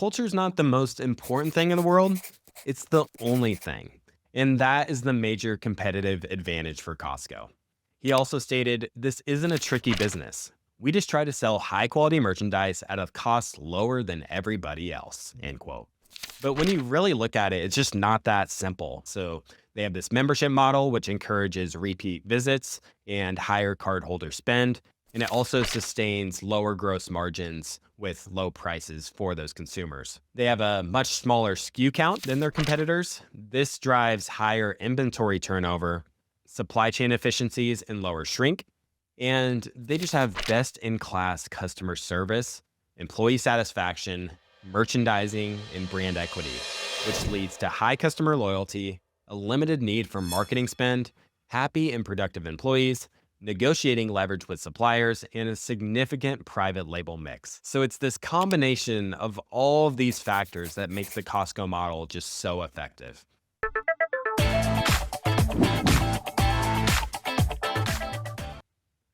culture is not the most important thing in the world, it's the only thing. And that is the major competitive advantage for Costco. He also stated, "This isn't a tricky business. We just try to sell high quality merchandise at a cost lower than everybody else." End quote. But when you really look at it, it's just not that simple. So they have this membership model, which encourages repeat visits and higher cardholder spend. And it also sustains lower gross margins with low prices for those consumers. They have a much smaller SKU count than their competitors. This drives higher inventory turnover, supply chain efficiencies, and lower shrink. And they just have best in class customer service, employee satisfaction, merchandising, and brand equity, which leads to high customer loyalty, a limited need for marketing spend, happy and productive employees, negotiating leverage with suppliers, and a significant private label mix. So it's this combination of all of these factors that makes the Costco model just so effective.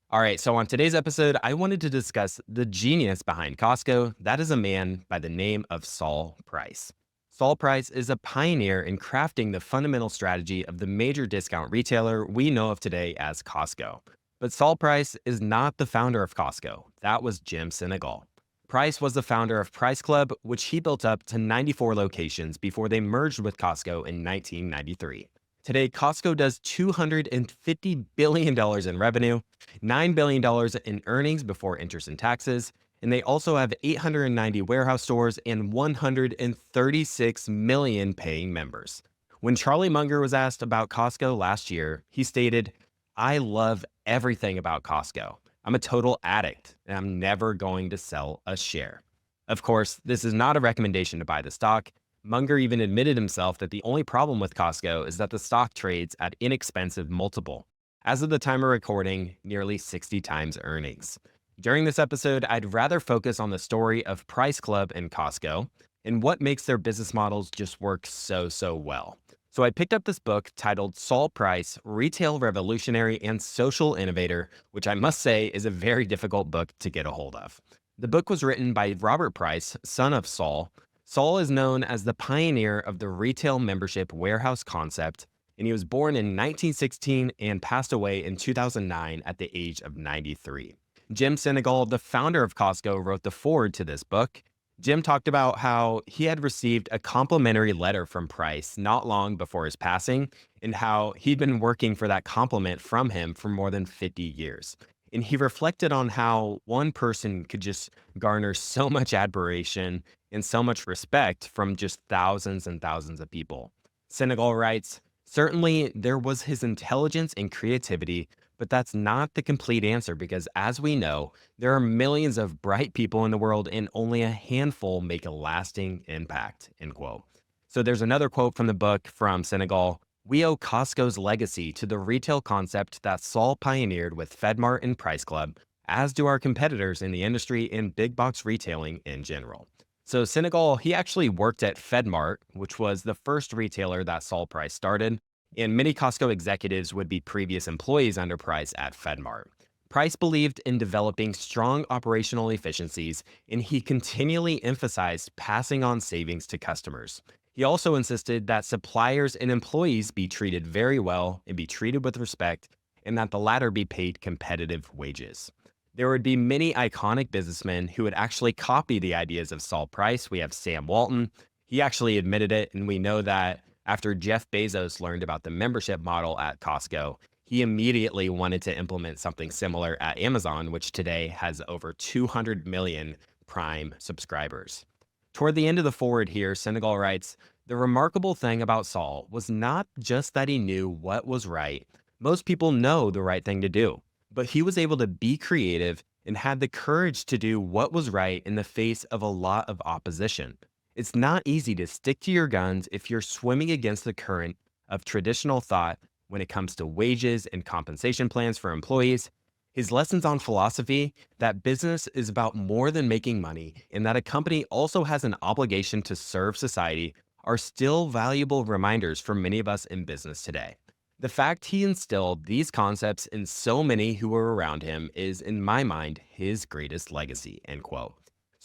All right, so on today's episode, I wanted to discuss the genius behind Costco. That is a man by the name of Saul Price. Saul Price is a pioneer in crafting the fundamental strategy of the major discount retailer we know of today as Costco. But Saul Price is not the founder of Costco. That was Jim Sinegal. Price was the founder of Price Club, which he built up to 94 locations before they merged with Costco in 1993. Today, Costco does $250 billion in revenue, $9 billion in earnings before interest and taxes, and they also have 890 warehouse stores and 136 million paying members. When Charlie Munger was asked about Costco last year, he stated, "I love everything about Costco. I'm a total addict, and I'm never going to sell a share." Of course, this is not a recommendation to buy the stock. Munger even admitted himself that the only problem with Costco is that the stock trades at inexpensive multiple. As of the time of recording, nearly 60 times earnings. During this episode, I'd rather focus on the story of Price Club and Costco and what makes their business models just work so well. So I picked up this book titled Saul Price, Retail Revolutionary and Social Innovator, which I must say is a very difficult book to get a hold of. The book was written by Robert Price, son of Saul. Saul is known as the pioneer of the retail membership warehouse concept, and he was born in 1916 and passed away in 2009 at the age of 93. Jim Sinegal, the founder of Costco, wrote the foreword to this book. Jim talked about how he had received a complimentary letter from Price not long before his passing, and how he'd been working for that compliment from him for more than 50 years. And he reflected on how one person could just garner so much admiration and so much respect from just thousands and thousands of people. Senegal writes, "Certainly there was his intelligence and creativity, but that's not the complete answer because, as we know, there are millions of bright people in the world and only a handful make a lasting impact." End quote. So there's another quote from the book from Senegal. "We owe Costco's legacy to the retail concept that Saul pioneered with FedMart and Price Club, as do our competitors in the industry and big box retailing in general." So Senegal, he actually worked at FedMart, which was the first retailer that Saul Price started, and many Costco executives would be previous employees under Price at FedMart. Price believed in developing strong operational efficiencies, and he continually emphasized passing on savings to customers. He also insisted that suppliers and employees be treated very well and be treated with respect, and that the latter be paid competitive wages. There would be many iconic businessmen who would actually copy the ideas of Saul Price. We have Sam Walton. He actually admitted it, and we know that after Jeff Bezos learned about the membership model at Costco, he immediately wanted to implement something similar at Amazon, which today has over 200 million Prime subscribers. Toward the end of the foreword here, Senegal writes, "The remarkable thing about Saul was not just that he knew what was right. Most people know the right thing to do, but he was able to be creative and had the courage to do what was right in the face of a lot of opposition. It's not easy to stick to your guns if you're swimming against the current of traditional thought when it comes to wages and compensation plans for employees. His lessons on philosophy, that business is about more than making money and that a company also has an obligation to serve society, are still valuable reminders for many of us in business today. The fact he instilled these concepts in so many who were around him is, in my mind, his greatest legacy." End quote.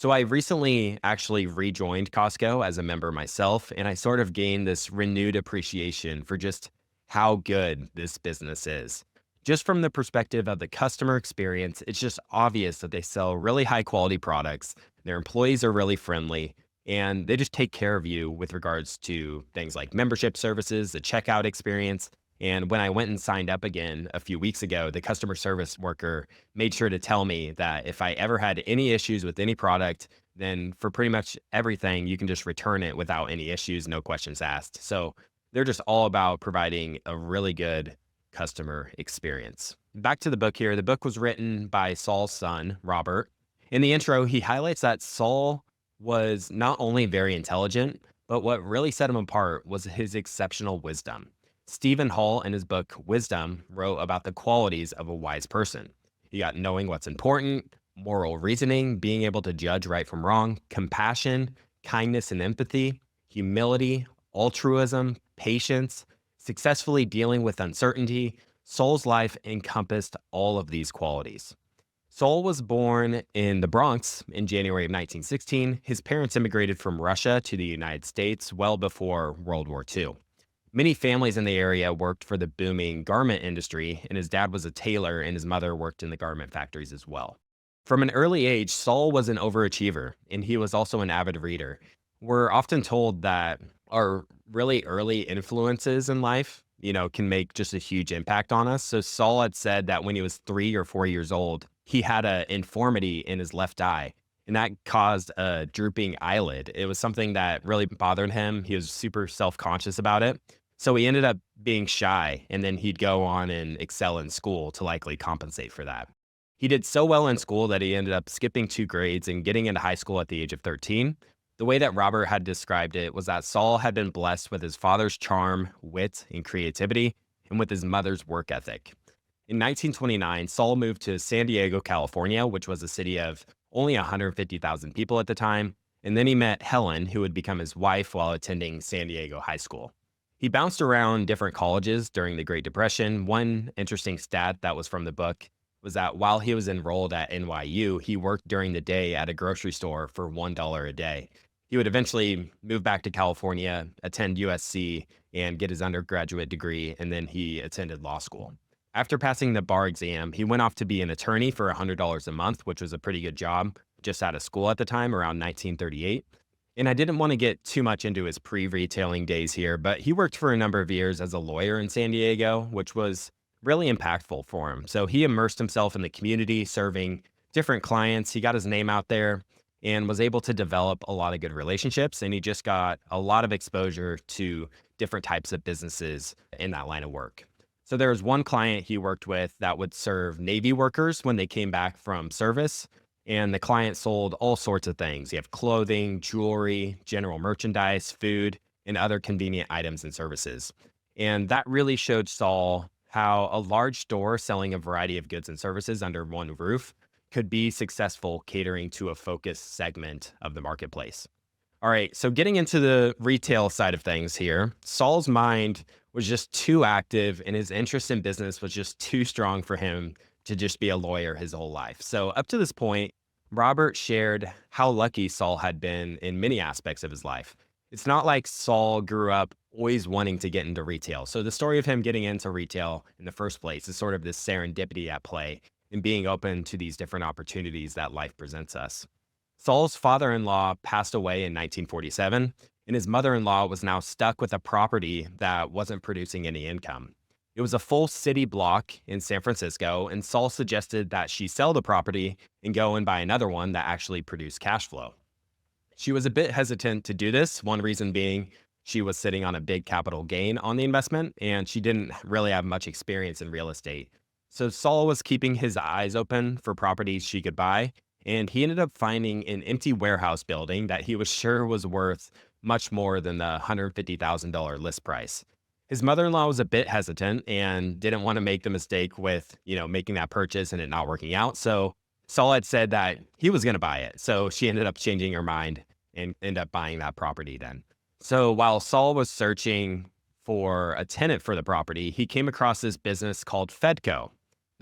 So I recently actually rejoined Costco as a member myself, and I sort of gained this renewed appreciation for just how good this business is. Just from the perspective of the customer experience, it's just obvious that they sell really high quality products. Their employees are really friendly, and they just take care of you with regards to things like membership services, the checkout experience. And when I went and signed up again a few weeks ago, the customer service worker made sure to tell me that if I ever had any issues with any product, then for pretty much everything, you can just return it without any issues, no questions asked. So they're just all about providing a really good customer experience. Back to the book here. The book was written by Saul's son, Robert. In the intro, he highlights that Saul was not only very intelligent, but what really set him apart was his exceptional wisdom. Stephen Hall, in his book Wisdom, wrote about the qualities of a wise person. You got knowing what's important, moral reasoning, being able to judge right from wrong, compassion, kindness and empathy, humility, altruism, patience, successfully dealing with uncertainty. Saul's life encompassed all of these qualities. Saul was born in the Bronx in January of 1916. His parents immigrated from Russia to the United States well before World War II. Many families in the area worked for the booming garment industry, and his dad was a tailor and his mother worked in the garment factories as well. From an early age, Saul was an overachiever, and he was also an avid reader. We're often told that our really early influences in life, can make just a huge impact on us. So Saul had said that when he was 3 or 4 years old, he had an infirmity in his left eye, and that caused a drooping eyelid. It was something that really bothered him. He was super self-conscious about it. So he ended up being shy, and then he'd go on and excel in school to likely compensate for that. He did so well in school that he ended up skipping 2 grades and getting into high school at the age of 13. The way that Robert had described it was that Saul had been blessed with his father's charm, wit, and creativity, and with his mother's work ethic. In 1929, Saul moved to San Diego, California, which was a city of only 150,000 people at the time, and then he met Helen, who would become his wife while attending San Diego High School. He bounced around different colleges during the Great Depression. One interesting stat that was from the book was that while he was enrolled at NYU, he worked during the day at a grocery store for $1 a day. He would eventually move back to California, attend USC, and get his undergraduate degree, and then he attended law school. After passing the bar exam, he went off to be an attorney for $100 a month, which was a pretty good job, just out of school at the time, around 1938. And I didn't want to get too much into his pre-retailing days here, but he worked for a number of years as a lawyer in San Diego, which was really impactful for him. So he immersed himself in the community, serving different clients. He got his name out there and was able to develop a lot of good relationships. And he just got a lot of exposure to different types of businesses in that line of work. So there was one client he worked with that would serve Navy workers when they came back from service. And the client sold all sorts of things. You have clothing, jewelry, general merchandise, food, and other convenient items and services. And that really showed Saul how a large store selling a variety of goods and services under one roof could be successful catering to a focused segment of the marketplace. All right, so getting into the retail side of things here, Saul's mind was just too active and his interest in business was just too strong for him to just be a lawyer his whole life. So up to this point, Robert shared how lucky Saul had been in many aspects of his life. It's not like Saul grew up always wanting to get into retail. So the story of him getting into retail in the first place is sort of this serendipity at play and being open to these different opportunities that life presents us. Saul's father-in-law passed away in 1947, and his mother-in-law was now stuck with a property that wasn't producing any income. It was a full city block in San Francisco, and Saul suggested that she sell the property and go and buy another one that actually produced cash flow. She was a bit hesitant to do this, one reason being she was sitting on a big capital gain on the investment, and she didn't really have much experience in real estate. So Saul was keeping his eyes open for properties she could buy, and he ended up finding an empty warehouse building that he was sure was worth much more than the $150,000 list price. His mother-in-law was a bit hesitant and didn't want to make the mistake with, making that purchase and it not working out. So Saul had said that he was going to buy it. So she ended up changing her mind and ended up buying that property then. So while Saul was searching for a tenant for the property, he came across this business called Fedco.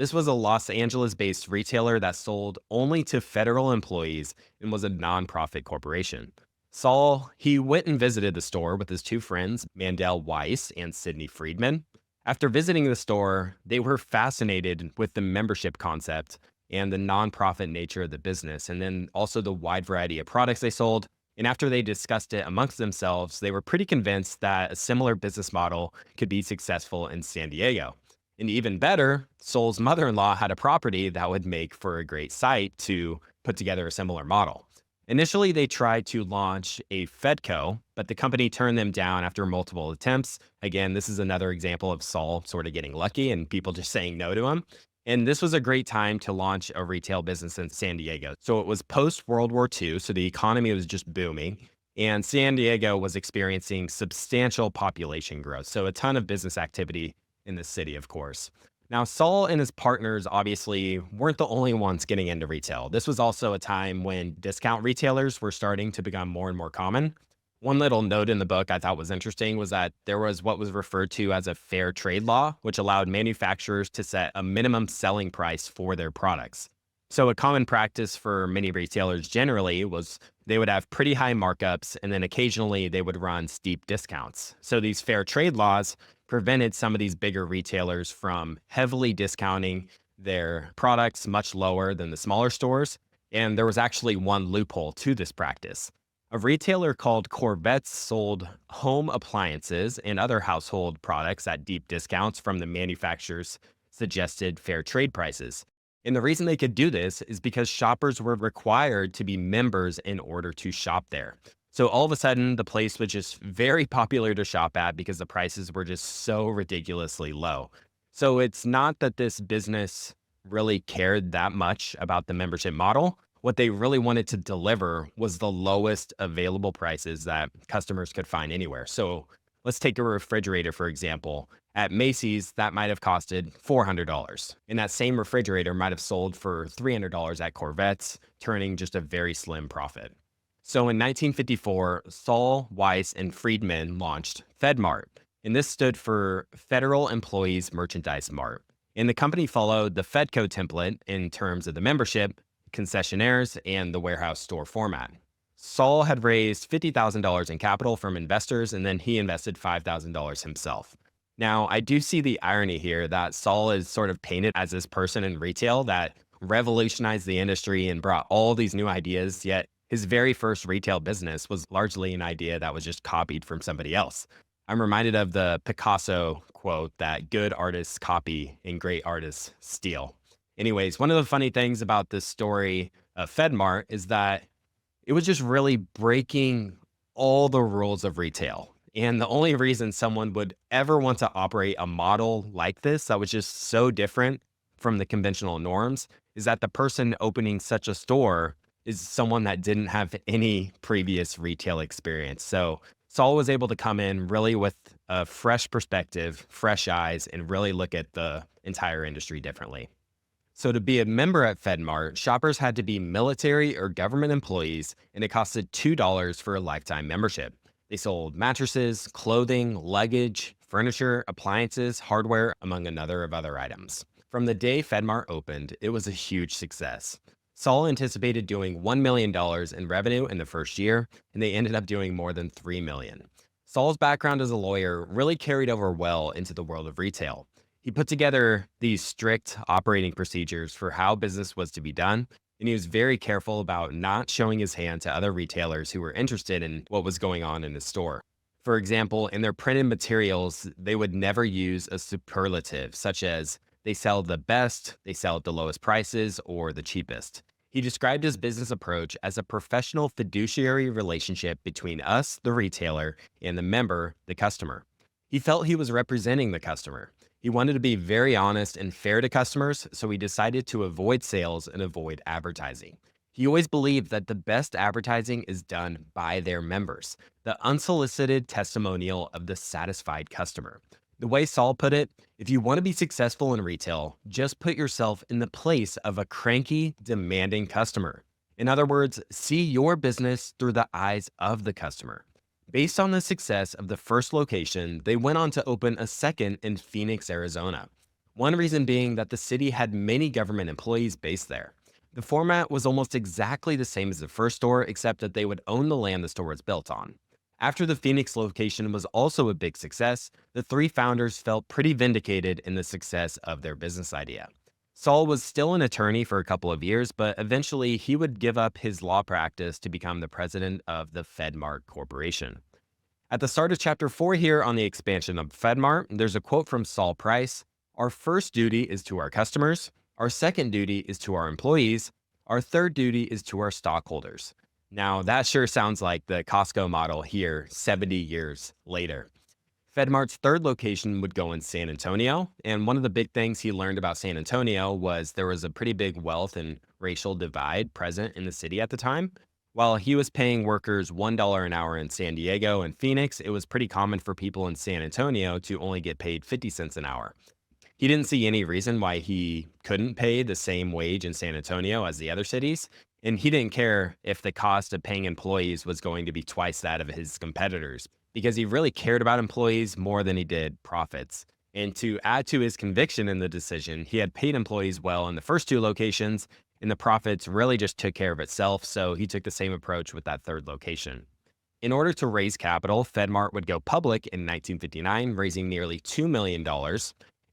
This was a Los Angeles-based retailer that sold only to federal employees and was a nonprofit corporation. Saul, he went and visited the store with his two friends, Mandel Weiss and Sidney Friedman. After visiting the store, they were fascinated with the membership concept and the nonprofit nature of the business, and then also the wide variety of products they sold. And after they discussed it amongst themselves, they were pretty convinced that a similar business model could be successful in San Diego. And even better, Sol's mother in law had a property that would make for a great site to put together a similar model. Initially, they tried to launch a Fedco, but the company turned them down after multiple attempts. Again, this is another example of Saul sort of getting lucky and people just saying no to him. And this was a great time to launch a retail business in San Diego. So it was post World War II, so the economy was just booming. And San Diego was experiencing substantial population growth. So a ton of business activity in the city, of course. Now, Saul and his partners obviously weren't the only ones getting into retail. This was also a time when discount retailers were starting to become more and more common. One little note in the book I thought was interesting was that there was what was referred to as a fair trade law, which allowed manufacturers to set a minimum selling price for their products. So, a common practice for many retailers generally was they would have pretty high markups and then occasionally they would run steep discounts. So, these fair trade laws prevented some of these bigger retailers from heavily discounting their products much lower than the smaller stores. And there was actually one loophole to this practice. A retailer called Corvettes sold home appliances and other household products at deep discounts from the manufacturer's suggested fair trade prices. And the reason they could do this is because shoppers were required to be members in order to shop there. So all of a sudden, the place was just very popular to shop at because the prices were just so ridiculously low. So it's not that this business really cared that much about the membership model. What they really wanted to deliver was the lowest available prices that customers could find anywhere. So let's take a refrigerator, for example. At Macy's, that might have costed $400. And that same refrigerator might have sold for $300 at Corvettes, turning just a very slim profit. So in 1954, Saul, Weiss, and Friedman launched FedMart, and this stood for Federal Employees Merchandise Mart. And the company followed the Fedco template in terms of the membership, concessionaires, and the warehouse store format. Saul had raised $50,000 in capital from investors, and then he invested $5,000 himself. Now, I do see the irony here that Saul is sort of painted as this person in retail that revolutionized the industry and brought all these new ideas, yet his very first retail business was largely an idea that was just copied from somebody else. I'm reminded of the Picasso quote that good artists copy and great artists steal. Anyways, one of the funny things about this story of FedMart is that it was just really breaking all the rules of retail. And the only reason someone would ever want to operate a model like this that was just so different from the conventional norms is that the person opening such a store is someone that didn't have any previous retail experience. So Saul was able to come in really with a fresh perspective, fresh eyes, and really look at the entire industry differently. So to be a member at FedMart, shoppers had to be military or government employees, and it costed $2 for a lifetime membership. They sold mattresses, clothing, luggage, furniture, appliances, hardware, among another of other items. From the day FedMart opened, it was a huge success. Saul anticipated doing $1 million in revenue in the first year, and they ended up doing more than $3 million. Saul's background as a lawyer really carried over well into the world of retail. He put together these strict operating procedures for how business was to be done, and he was very careful about not showing his hand to other retailers who were interested in what was going on in his store. For example, in their printed materials, they would never use a superlative, such as they sell the best, they sell at the lowest prices, or the cheapest. He described his business approach as a professional fiduciary relationship between us, the retailer, and the member, the customer. He felt he was representing the customer. He wanted to be very honest and fair to customers, so he decided to avoid sales and avoid advertising. He always believed that the best advertising is done by their members, the unsolicited testimonial of the satisfied customer. The way Saul put it, if you want to be successful in retail, just put yourself in the place of a cranky, demanding customer. In other words, see your business through the eyes of the customer. Based on the success of the first location, they went on to open a second in Phoenix, Arizona. One reason being that the city had many government employees based there. The format was almost exactly the same as the first store, except that they would own the land the store was built on. After the Phoenix location was also a big success, the three founders felt pretty vindicated in the success of their business idea. Saul was still an attorney for a couple of years, but eventually he would give up his law practice to become the president of the FedMart Corporation. At the start of chapter 4 here on the expansion of FedMart, there's a quote from Saul Price. Our first duty is to our customers. Our second duty is to our employees. Our third duty is to our stockholders. Now, that sure sounds like the Costco model here 70 years later. FedMart's third location would go in San Antonio. And one of the big things he learned about San Antonio was there was a pretty big wealth and racial divide present in the city at the time. While he was paying workers $1 an hour in San Diego and Phoenix, it was pretty common for people in San Antonio to only get paid 50 cents an hour. He didn't see any reason why he couldn't pay the same wage in San Antonio as the other cities. And he didn't care if the cost of paying employees was going to be twice that of his competitors, because he really cared about employees more than he did profits. And to add to his conviction in the decision, he had paid employees well in the first two locations, and the profits really just took care of itself. So he took the same approach with that third location. In order to raise capital, FedMart would go public in 1959, raising nearly $2 million.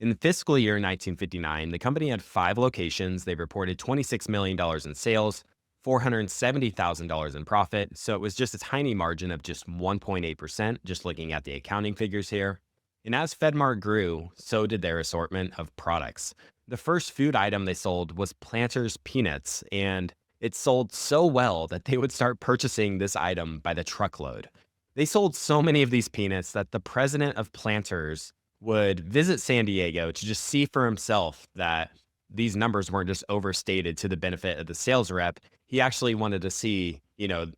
In the fiscal year 1959, the company had 5 locations. They reported $26 million in sales, $470,000 in profit. So it was just a tiny margin of just 1.8%, just looking at the accounting figures here. And as FedMart grew, so did their assortment of products. The first food item they sold was Planters peanuts, and it sold so well that they would start purchasing this item by the truckload. They sold so many of these peanuts that the president of Planters would visit San Diego to just see for himself that these numbers weren't just overstated to the benefit of the sales rep. He actually wanted to see,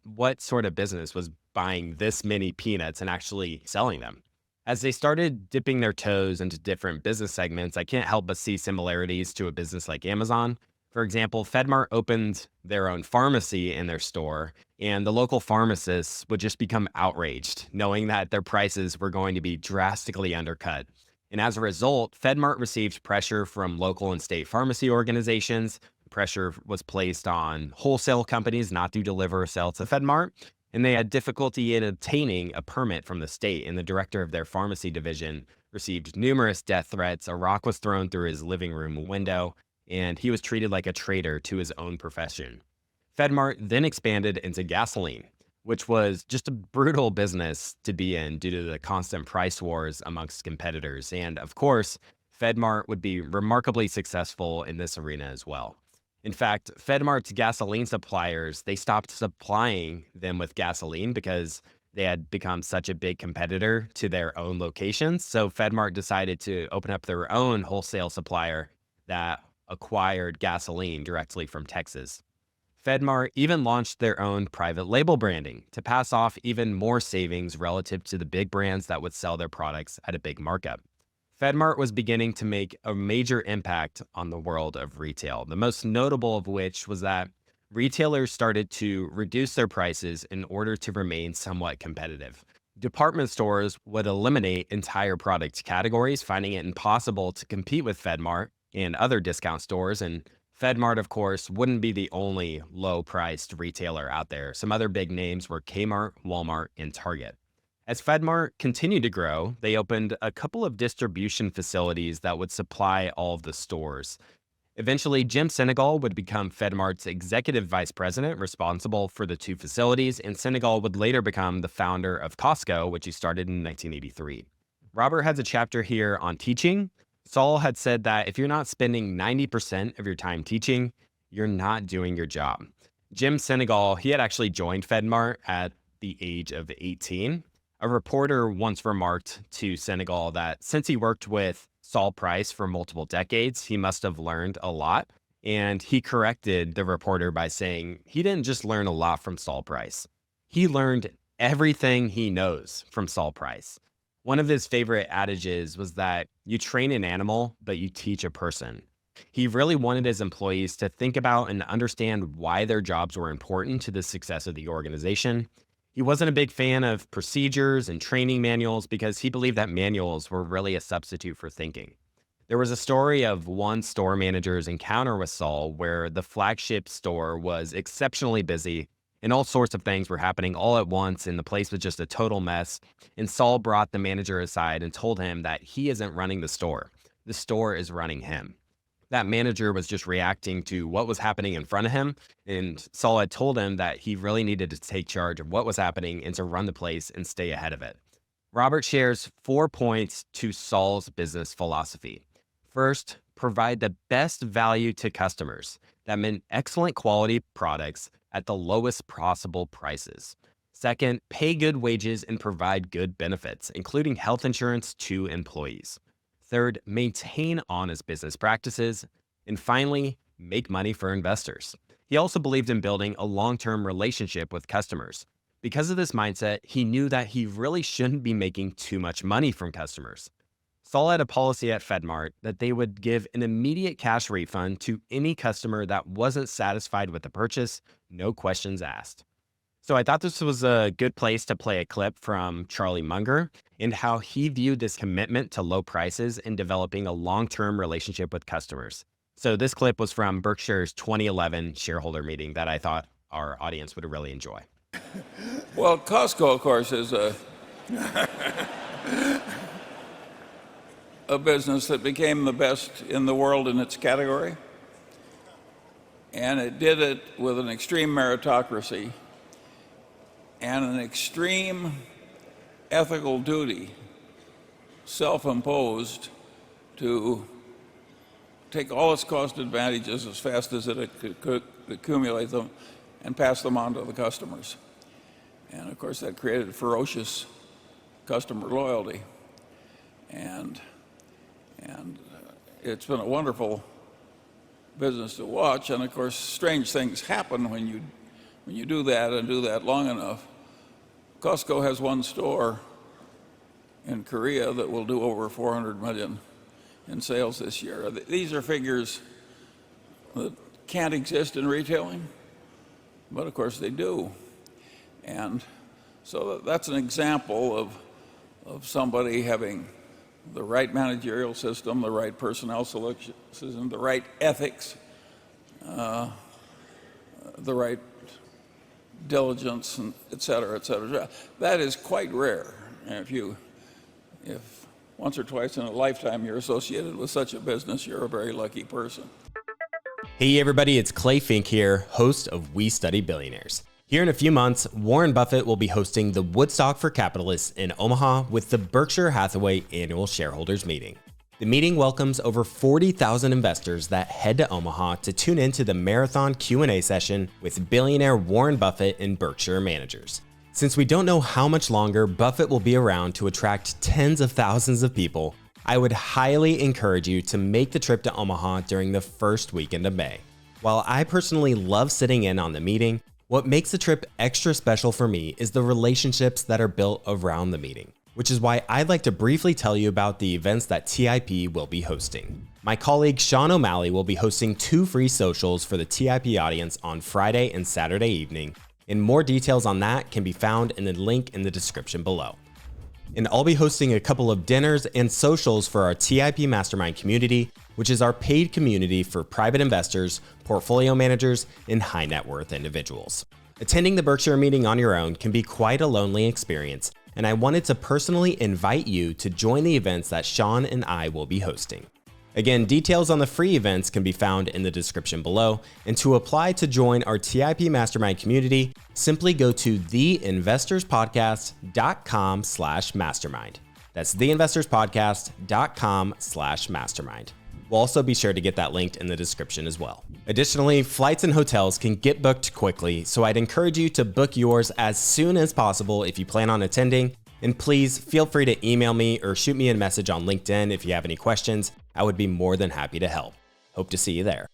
what sort of business was buying this many peanuts and actually selling them. As they started dipping their toes into different business segments, I can't help but see similarities to a business like Amazon. For example, FedMart opened their own pharmacy in their store, and the local pharmacists would just become outraged, knowing that their prices were going to be drastically undercut. And as a result, FedMart received pressure from local and state pharmacy organizations. Pressure was placed on wholesale companies not to deliver or sell to FedMart, and they had difficulty in obtaining a permit from the state, and the director of their pharmacy division received numerous death threats. A rock was thrown through his living room window, and he was treated like a traitor to his own profession. FedMart then expanded into gasoline, which was just a brutal business to be in due to the constant price wars amongst competitors. And of course, FedMart would be remarkably successful in this arena as well. In fact, FedMart's gasoline suppliers, they stopped supplying them with gasoline because they had become such a big competitor to their own locations. So FedMart decided to open up their own wholesale supplier that acquired gasoline directly from Texas. FedMart even launched their own private label branding to pass off even more savings relative to the big brands that would sell their products at a big markup. FedMart was beginning to make a major impact on the world of retail, the most notable of which was that retailers started to reduce their prices in order to remain somewhat competitive. Department stores would eliminate entire product categories, finding it impossible to compete with FedMart and other discount stores. And FedMart, of course, wouldn't be the only low-priced retailer out there. Some other big names were Kmart, Walmart, and Target. As FedMart continued to grow, they opened a couple of distribution facilities that would supply all of the stores. Eventually, Jim Senegal would become FedMart's executive vice president, responsible for the 2 facilities, and Senegal would later become the founder of Costco, which he started in 1983. Robert has a chapter here on teaching. Saul had said that if you're not spending 90% of your time teaching, you're not doing your job. Jim Senegal, he had actually joined FedMart at the age of 18. A reporter once remarked to Senegal that since he worked with Saul Price for multiple decades, he must have learned a lot. And he corrected the reporter by saying he didn't just learn a lot from Saul Price. He learned everything he knows from Saul Price. One of his favorite adages was that you train an animal, but you teach a person. He really wanted his employees to think about and understand why their jobs were important to the success of the organization. He wasn't a big fan of procedures and training manuals because he believed that manuals were really a substitute for thinking. There was a story of one store manager's encounter with Saul where the flagship store was exceptionally busy and all sorts of things were happening all at once and the place was just a total mess. And Saul brought the manager aside and told him that he isn't running the store. The store is running him. That manager was just reacting to what was happening in front of him. And Saul had told him that he really needed to take charge of what was happening and to run the place and stay ahead of it. Robert shares 4 points to Saul's business philosophy. First, provide the best value to customers. That meant excellent quality products at the lowest possible prices. Second, pay good wages and provide good benefits, including health insurance to employees. Third, maintain honest business practices. And finally, make money for investors. He also believed in building a long-term relationship with customers. Because of this mindset, he knew that he really shouldn't be making too much money from customers. Saul had a policy at FedMart that they would give an immediate cash refund to any customer that wasn't satisfied with the purchase, no questions asked. So I thought this was a good place to play a clip from Charlie Munger and how he viewed this commitment to low prices and developing a long-term relationship with customers. So this clip was from Berkshire's 2011 shareholder meeting that I thought our audience would really enjoy. Well, Costco, of course, is a business that became the best in the world in its category. And it did it with an extreme meritocracy and an extreme ethical duty, self-imposed, to take all its cost advantages as fast as it could accumulate them and pass them on to the customers. And of course that created ferocious customer loyalty. And it's been a wonderful business to watch. And of course strange things happen when you do that and do that long enough. Costco has one store in Korea that will do over 400 million in sales this year. These are figures that can't exist in retailing, but of course they do. And so that's an example of somebody having the right managerial system, the right personnel selection system, the right ethics, the right diligence, and et cetera, et cetera. That is quite rare. And if once or twice in a lifetime you're associated with such a business, you're a very lucky person. Hey everybody, it's Clay Finck here, host of We Study Billionaires. Here in a few months, Warren Buffett will be hosting the Woodstock for Capitalists in Omaha with the Berkshire Hathaway Annual Shareholders Meeting. The meeting welcomes over 40,000 investors that head to Omaha to tune into the marathon Q&A session with billionaire Warren Buffett and Berkshire managers. Since we don't know how much longer Buffett will be around to attract tens of thousands of people, I would highly encourage you to make the trip to Omaha during the first weekend of May. While I personally love sitting in on the meeting, what makes the trip extra special for me is the relationships that are built around the meeting, which is why I'd like to briefly tell you about the events that TIP will be hosting. My colleague Sean O'Malley will be hosting 2 free socials for the TIP audience on Friday and Saturday evening, and more details on that can be found in the link in the description below. And I'll be hosting a couple of dinners and socials for our TIP Mastermind community, which is our paid community for private investors, portfolio managers, and high net worth individuals. Attending the Berkshire meeting on your own can be quite a lonely experience, and I wanted to personally invite you to join the events that Sean and I will be hosting. Again, details on the free events can be found in the description below, and to apply to join our TIP Mastermind community, simply go to theinvestorspodcast.com/mastermind. That's theinvestorspodcast.com/mastermind. We'll also be sure to get that linked in the description as well. Additionally, flights and hotels can get booked quickly, so I'd encourage you to book yours as soon as possible if you plan on attending. And please feel free to email me or shoot me a message on LinkedIn if you have any questions. I would be more than happy to help. Hope to see you there.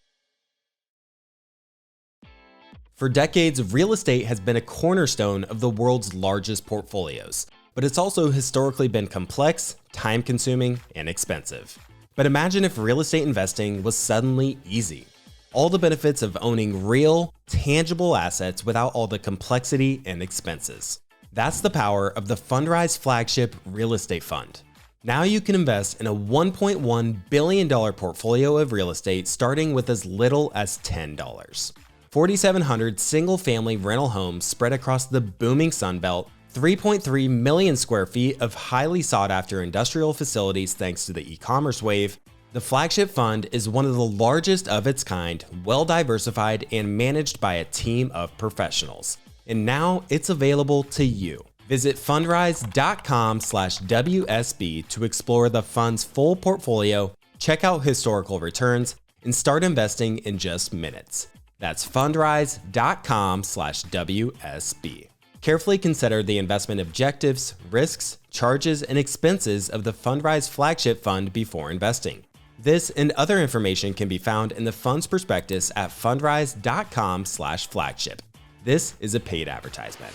For decades, real estate has been a cornerstone of the world's largest portfolios, but it's also historically been complex, time-consuming, and expensive. But imagine if real estate investing was suddenly easy. All the benefits of owning real, tangible assets without all the complexity and expenses. That's the power of the Fundrise flagship real estate fund. Now you can invest in a $1.1 billion portfolio of real estate starting with as little as $10. 4,700 single-family rental homes spread across the booming Sun Belt, 3.3 million square feet of highly sought-after industrial facilities thanks to the e-commerce wave. The flagship fund is one of the largest of its kind, well-diversified, and managed by a team of professionals. And now it's available to you. Visit fundrise.com/WSB to explore the fund's full portfolio, check out historical returns, and start investing in just minutes. That's fundrise.com/WSB. Carefully consider the investment objectives, risks, charges, and expenses of the Fundrise flagship fund before investing. This and other information can be found in the fund's prospectus at fundrise.com/flagship. This is a paid advertisement.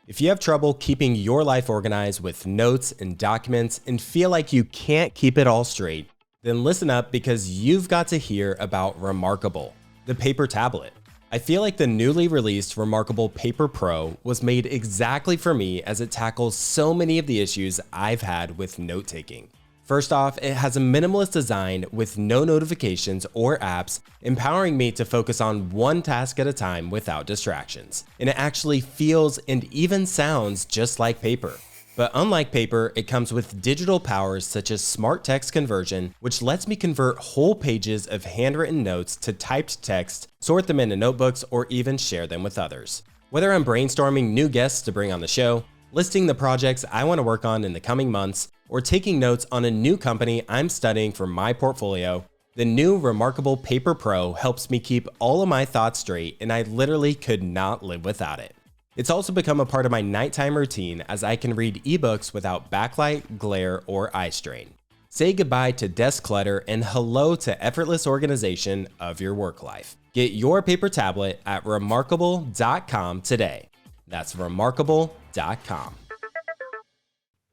If you have trouble keeping your life organized with notes and documents and feel like you can't keep it all straight, then listen up because you've got to hear about Remarkable, the paper tablet. I feel like the newly released Remarkable Paper Pro was made exactly for me as it tackles so many of the issues I've had with note-taking. First off, it has a minimalist design with no notifications or apps, empowering me to focus on one task at a time without distractions. And it actually feels and even sounds just like paper. But unlike paper, it comes with digital powers such as smart text conversion, which lets me convert whole pages of handwritten notes to typed text, sort them into notebooks, or even share them with others. Whether I'm brainstorming new guests to bring on the show, listing the projects I want to work on in the coming months, or taking notes on a new company I'm studying for my portfolio, the new Remarkable Paper Pro helps me keep all of my thoughts straight, and I literally could not live without it. It's also become a part of my nighttime routine as I can read ebooks without backlight, glare, or eye strain. Say goodbye to desk clutter and hello to effortless organization of your work life. Get your paper tablet at remarkable.com today. That's remarkable.com.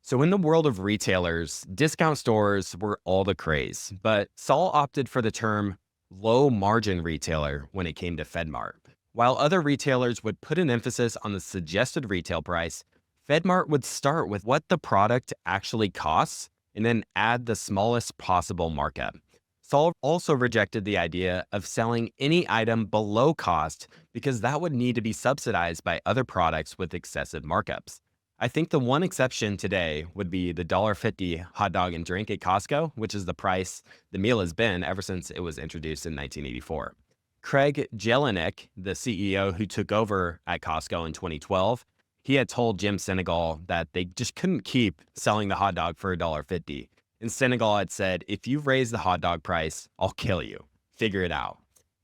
So in the world of retailers, discount stores were all the craze, but Saul opted for the term low margin retailer when it came to FedMart. While other retailers would put an emphasis on the suggested retail price, FedMart would start with what the product actually costs and then add the smallest possible markup. Saul also rejected the idea of selling any item below cost because that would need to be subsidized by other products with excessive markups. I think the one exception today would be the $1.50 hot dog and drink at Costco, which is the price the meal has been ever since it was introduced in 1984. Craig Jelinek, the CEO who took over at Costco in 2012, he had told Jim Senegal that they just couldn't keep selling the hot dog for $1.50. And Senegal had said, if you raise the hot dog price, I'll kill you. Figure it out.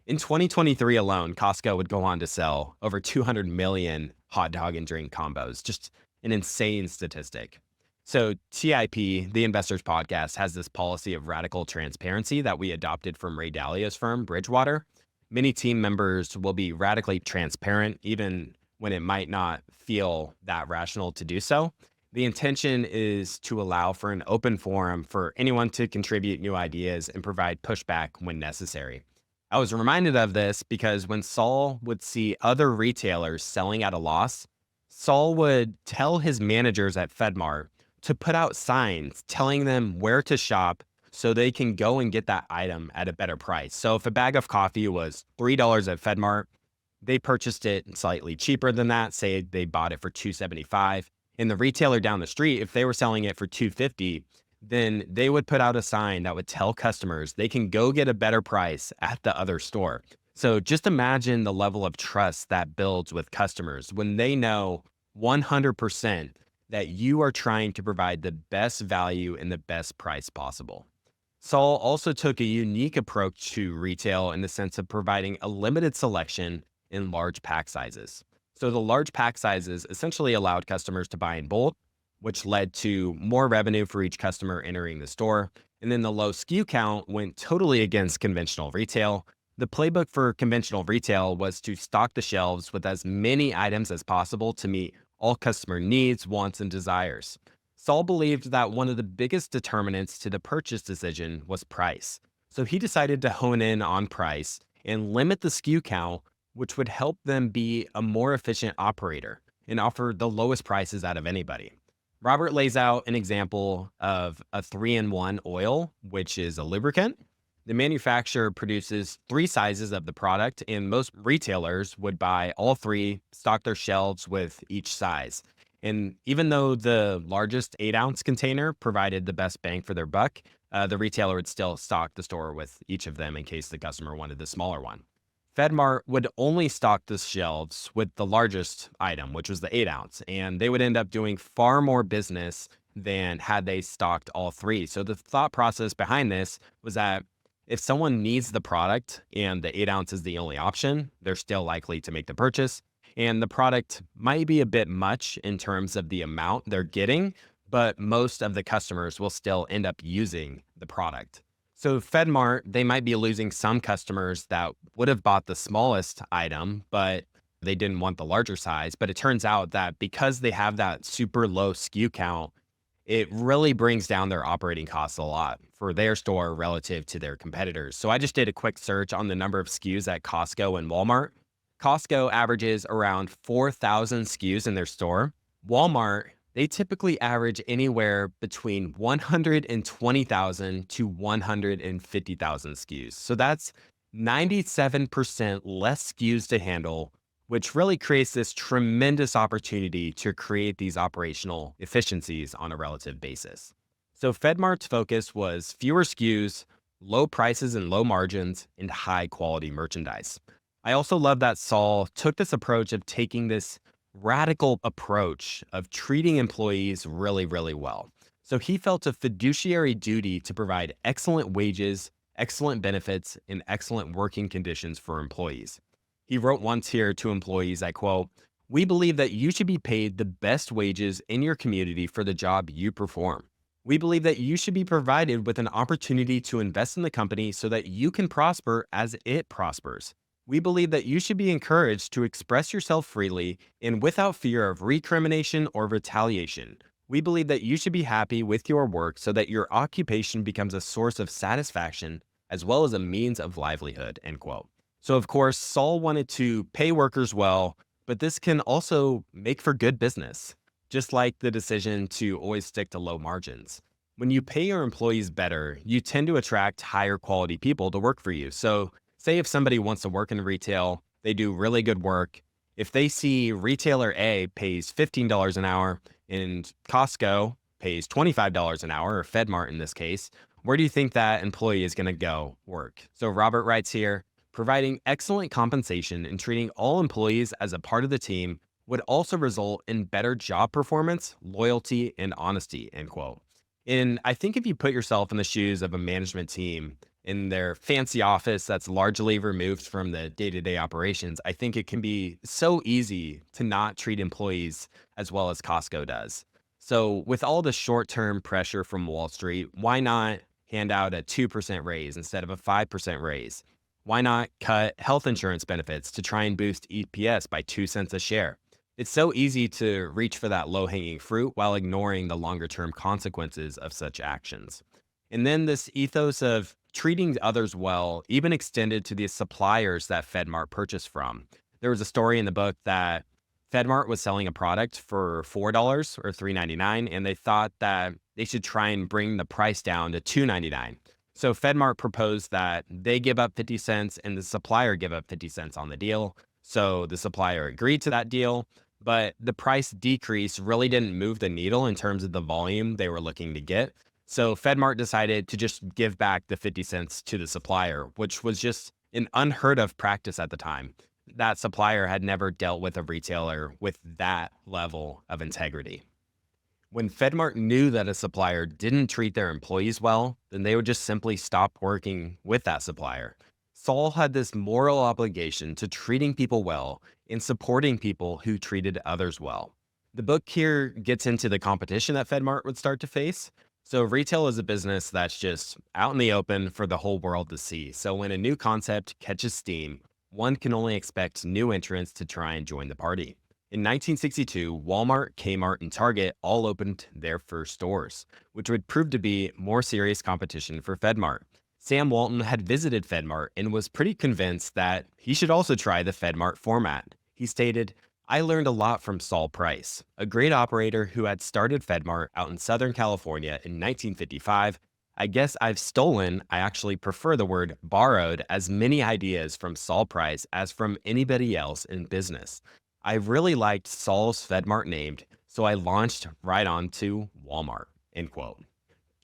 In 2023 alone, Costco would go on to sell over 200 million hot dog and drink combos. Just an insane statistic. So TIP, the Investors Podcast, has this policy of radical transparency that we adopted from Ray Dalio's firm, Bridgewater. Many team members will be radically transparent, even when it might not feel that rational to do so. The intention is to allow for an open forum for anyone to contribute new ideas and provide pushback when necessary. I was reminded of this because when Saul would see other retailers selling at a loss, Saul would tell his managers at FedMart to put out signs telling them where to shop so they can go and get that item at a better price. So if a bag of coffee was $3 at FedMart, they purchased it slightly cheaper than that. Say they bought it for $2.75. And the retailer down the street, if they were selling it for $2.50, then they would put out a sign that would tell customers they can go get a better price at the other store. So just imagine the level of trust that builds with customers when they know 100% that you are trying to provide the best value and the best price possible. Saul also took a unique approach to retail in the sense of providing a limited selection in large pack sizes. So the large pack sizes essentially allowed customers to buy in bulk, which led to more revenue for each customer entering the store. And then the low SKU count went totally against conventional retail. The playbook for conventional retail was to stock the shelves with as many items as possible to meet all customer needs, wants, and desires. Saul believed that one of the biggest determinants to the purchase decision was price. So he decided to hone in on price and limit the SKU count, which would help them be a more efficient operator and offer the lowest prices out of anybody. Robert lays out an example of a 3-in-1 oil, which is a lubricant. The manufacturer produces three sizes of the product, and most retailers would buy all three, stock their shelves with each size. And even though the largest 8-ounce container provided the best bang for their buck, the retailer would still stock the store with each of them in case the customer wanted the smaller one. FedMart would only stock the shelves with the largest item, which was the 8-ounce, and they would end up doing far more business than had they stocked all three. So the thought process behind this was that if someone needs the product and the 8-ounce is the only option, they're still likely to make the purchase. And the product might be a bit much in terms of the amount they're getting, but most of the customers will still end up using the product. So FedMart, they might be losing some customers that would have bought the smallest item, but they didn't want the larger size. But it turns out that because they have that super low SKU count, it really brings down their operating costs a lot for their store relative to their competitors. So I just did a quick search on the number of SKUs at Costco and Walmart. Costco averages around 4,000 SKUs in their store. Walmart, they typically average anywhere between 120,000 to 150,000 SKUs. So that's 97% less SKUs to handle, which really creates this tremendous opportunity to create these operational efficiencies on a relative basis. So FedMart's focus was fewer SKUs, low prices and low margins, and high quality merchandise. I also love that Saul took this approach of taking this radical approach of treating employees really, really well. So he felt a fiduciary duty to provide excellent wages, excellent benefits, and excellent working conditions for employees. He wrote once here to employees, I quote, "We believe that you should be paid the best wages in your community for the job you perform. We believe that you should be provided with an opportunity to invest in the company so that you can prosper as it prospers. We believe that you should be encouraged to express yourself freely and without fear of recrimination or retaliation. We believe that you should be happy with your work so that your occupation becomes a source of satisfaction as well as a means of livelihood." End quote. So, of course, Saul wanted to pay workers well, but this can also make for good business, just like the decision to always stick to low margins. When you pay your employees better, you tend to attract higher quality people to work for you. So, say if somebody wants to work in retail, they do really good work. If they see retailer A pays $15 an hour and Costco pays $25 an hour, or FedMart in this case, where do you think that employee is going to go work? So Robert writes here, providing excellent compensation and treating all employees as a part of the team would also result in better job performance, loyalty, and honesty, end quote. And I think if you put yourself in the shoes of a management team in their fancy office that's largely removed from the day-to-day operations, I think it can be so easy to not treat employees as well as Costco does. So with all the short-term pressure from Wall Street, why not hand out a 2% raise instead of a 5% raise? Why not cut health insurance benefits to try and boost EPS by 2 cents a share? It's so easy to reach for that low-hanging fruit while ignoring the longer-term consequences of such actions. And then this ethos of treating others well even extended to the suppliers that FedMart purchased from. There was a story in the book that FedMart was selling a product for $4 or $3.99, and they thought that they should try and bring the price down to $2.99. So FedMart proposed that they give up 50 cents and the supplier give up 50 cents on the deal. So the supplier agreed to that deal, but the price decrease really didn't move the needle in terms of the volume they were looking to get. So FedMart decided to just give back the 50 cents to the supplier, which was just an unheard of practice at the time. That supplier had never dealt with a retailer with that level of integrity. When FedMart knew that a supplier didn't treat their employees well, then they would just simply stop working with that supplier. Saul had this moral obligation to treating people well and supporting people who treated others well. The book here gets into the competition that FedMart would start to face. So retail is a business that's just out in the open for the whole world to see. So when a new concept catches steam, one can only expect new entrants to try and join the party. In 1962, Walmart, Kmart, and Target all opened their first stores, which would prove to be more serious competition for FedMart. Sam Walton had visited FedMart and was pretty convinced that he should also try the FedMart format. He stated, I learned a lot from Saul Price, a great operator who had started FedMart out in Southern California in 1955. I guess I actually prefer the word borrowed, as many ideas from Saul Price as from anybody else in business. I really liked Saul's FedMart named, so I launched right on to Walmart, end quote.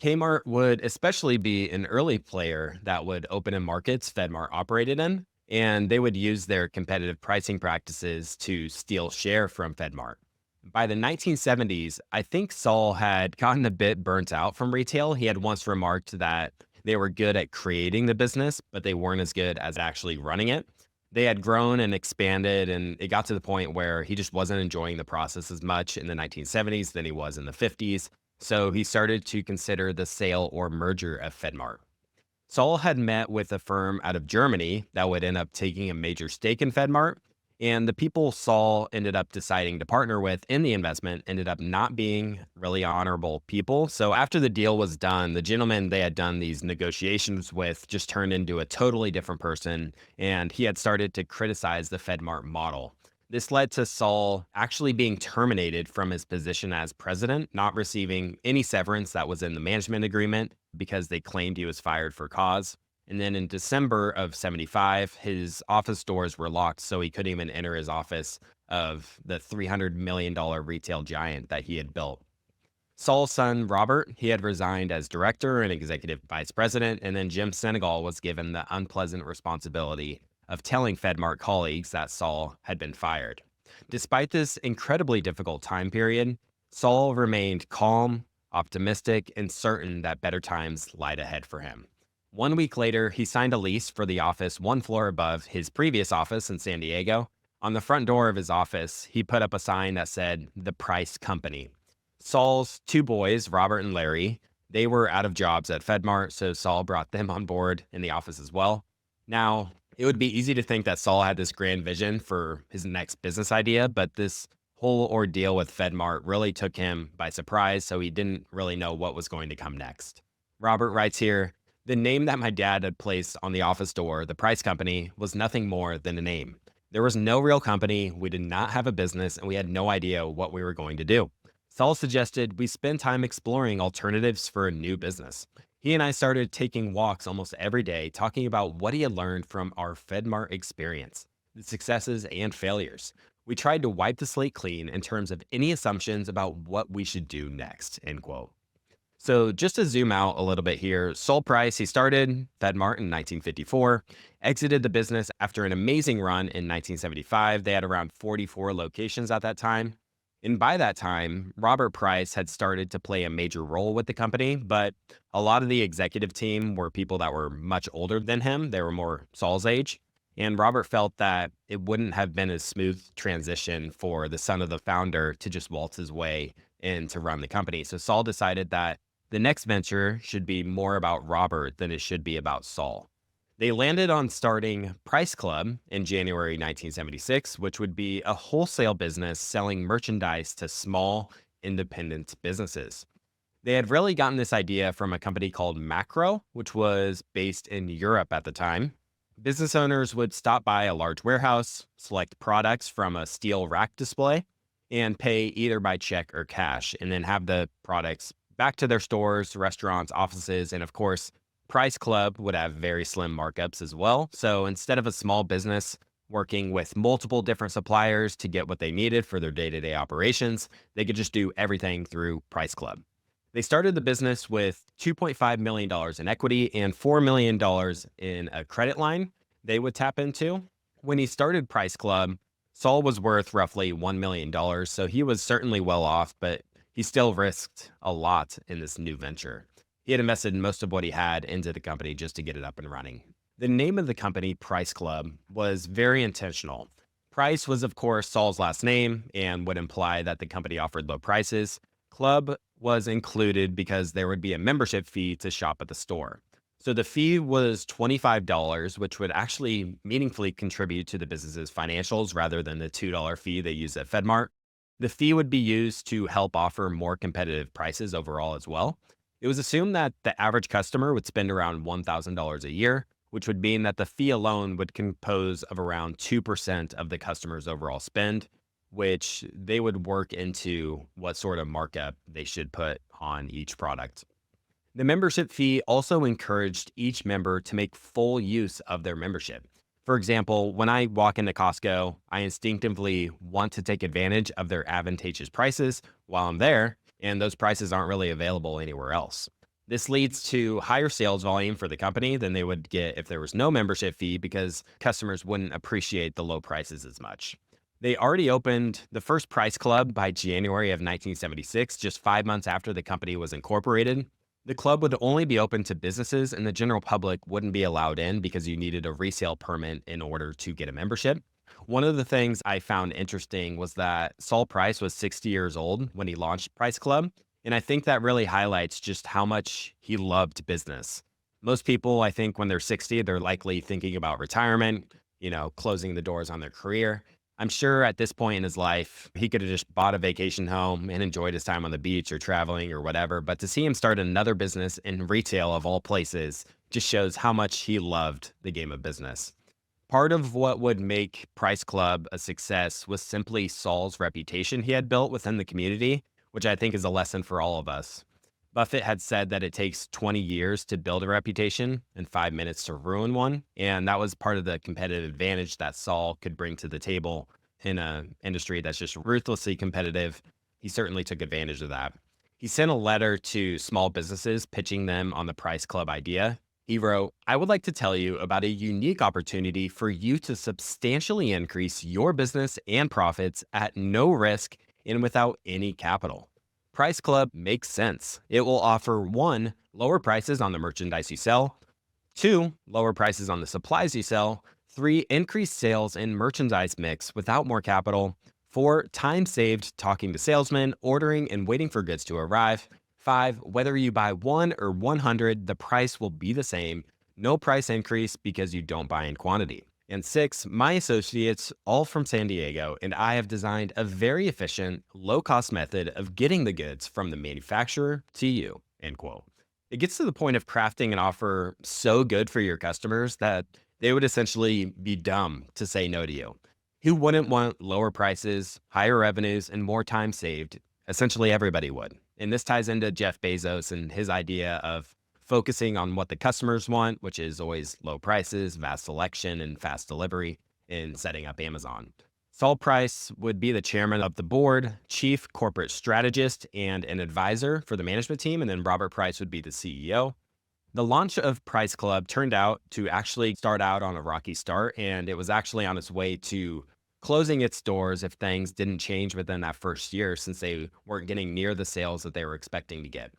Kmart would especially be an early player that would open in markets FedMart operated in, and they would use their competitive pricing practices to steal share from FedMart. By the 1970s, I think Saul had gotten a bit burnt out from retail. He had once remarked that they were good at creating the business, but they weren't as good as actually running it. They had grown and expanded, and it got to the point where he just wasn't enjoying the process as much in the 1970s than he was in the 50s. So he started to consider the sale or merger of FedMart. Saul had met with a firm out of Germany that would end up taking a major stake in FedMart. And the people Saul ended up deciding to partner with in the investment ended up not being really honorable people. So after the deal was done, the gentleman they had done these negotiations with just turned into a totally different person. And he had started to criticize the FedMart model. This led to Saul actually being terminated from his position as president, not receiving any severance that was in the management agreement because they claimed he was fired for cause. And then in December of 75, his office doors were locked, so he couldn't even enter his office of the $300 million retail giant that he had built. Saul's son, Robert, he had resigned as director and executive vice president, and then Jim Senegal was given the unpleasant responsibility of telling FedMart colleagues that Saul had been fired. Despite this incredibly difficult time period, Saul remained calm, optimistic, and certain that better times lied ahead for him. 1 week later, he signed a lease for the office one floor above his previous office in San Diego. On the front door of his office, he put up a sign that said, "The Price Company." Saul's two boys, Robert and Larry, they were out of jobs at FedMart, so Saul brought them on board in the office as well. Now, it would be easy to think that Saul had this grand vision for his next business idea, but this whole ordeal with FedMart really took him by surprise, so he didn't really know what was going to come next. Robert writes here, "The name that my dad had placed on the office door, the Price Company, was nothing more than a name. There was no real company, we did not have a business, and we had no idea what we were going to do. Saul suggested we spend time exploring alternatives for a new business. He and I started taking walks almost every day, talking about what he had learned from our FedMart experience, the successes and failures. We tried to wipe the slate clean in terms of any assumptions about what we should do next," end quote. So just to zoom out a little bit here, Saul Price, he started FedMart in 1954, exited the business after an amazing run in 1975. They had around 44 locations at that time. And by that time, Robert Price had started to play a major role with the company, but a lot of the executive team were people that were much older than him. They were more Saul's age. And Robert felt that it wouldn't have been a smooth transition for the son of the founder to just waltz his way in to run the company. So Saul decided that the next venture should be more about Robert than it should be about Saul. They landed on starting Price Club in January 1976, which would be a wholesale business selling merchandise to small, independent businesses. They had really gotten this idea from a company called Macro, which was based in Europe at the time. Business owners would stop by a large warehouse, select products from a steel rack display, and pay either by check or cash, and then have the products back to their stores, restaurants, offices, and of course, Price Club would have very slim markups as well. So instead of a small business working with multiple different suppliers to get what they needed for their day-to-day operations, they could just do everything through Price Club. They started the business with $2.5 million in equity and $4 million in a credit line they would tap into. When he started Price Club, Saul was worth roughly $1 million, so he was certainly well off, but he still risked a lot in this new venture. He had invested most of what he had into the company just to get it up and running. The name of the company, Price Club, was very intentional. Price was, of course, Saul's last name and would imply that the company offered low prices. Club was included because there would be a membership fee to shop at the store. So the fee was $25, which would actually meaningfully contribute to the business's financials rather than the $2 fee they use at FedMart. The fee would be used to help offer more competitive prices overall as well. It was assumed that the average customer would spend around $1,000 a year, which would mean that the fee alone would compose of around 2% of the customer's overall spend. which they would work into what sort of markup they should put on each product. The membership fee also encouraged each member to make full use of their membership. For example, when I walk into Costco, I instinctively want to take advantage of their advantageous prices while I'm there, and those prices aren't really available anywhere else. This leads to higher sales volume for the company than they would get if there was no membership fee because customers wouldn't appreciate the low prices as much. They already opened the first Price Club by January of 1976, just 5 months after the company was incorporated. The club would only be open to businesses and the general public wouldn't be allowed in because you needed a resale permit in order to get a membership. One of the things I found interesting was that Saul Price was 60 years old when he launched Price Club. And I think that really highlights just how much he loved business. Most people, I think, when they're 60, they're likely thinking about retirement, closing the doors on their career. I'm sure at this point in his life, he could have just bought a vacation home and enjoyed his time on the beach or traveling or whatever. But to see him start another business in retail of all places just shows how much he loved the game of business. Part of what would make Price Club a success was simply Saul's reputation he had built within the community, which I think is a lesson for all of us. Buffett had said that it takes 20 years to build a reputation and 5 minutes to ruin one. And that was part of the competitive advantage that Saul could bring to the table in an industry that's just ruthlessly competitive. He certainly took advantage of that. He sent a letter to small businesses pitching them on the Price Club idea. He wrote, "I would like to tell you about a unique opportunity for you to substantially increase your business and profits at no risk and without any capital. Price Club makes sense. It will offer 1, lower prices on the merchandise you sell, 2, lower prices on the supplies you sell, 3, increased sales in merchandise mix without more capital, 4, time saved talking to salesmen, ordering and waiting for goods to arrive, 5, whether you buy 1 or 100, the price will be the same. No price increase because you don't buy in quantity. And 6, my associates, all from San Diego, and I have designed a very efficient, low-cost method of getting the goods from the manufacturer to you." End quote. It gets to the point of crafting an offer so good for your customers that they would essentially be dumb to say no to you. Who wouldn't want lower prices, higher revenues, and more time saved? Essentially everybody would. And this ties into Jeff Bezos and his idea of focusing on what the customers want, which is always low prices, vast selection, and fast delivery in setting up Amazon. Saul Price would be the chairman of the board, chief corporate strategist, and an advisor for the management team. And then Robert Price would be the CEO. The launch of Price Club turned out to actually start out on a rocky start, and it was actually on its way to closing its doors if things didn't change within that first year, since they weren't getting near the sales that they were expecting to get.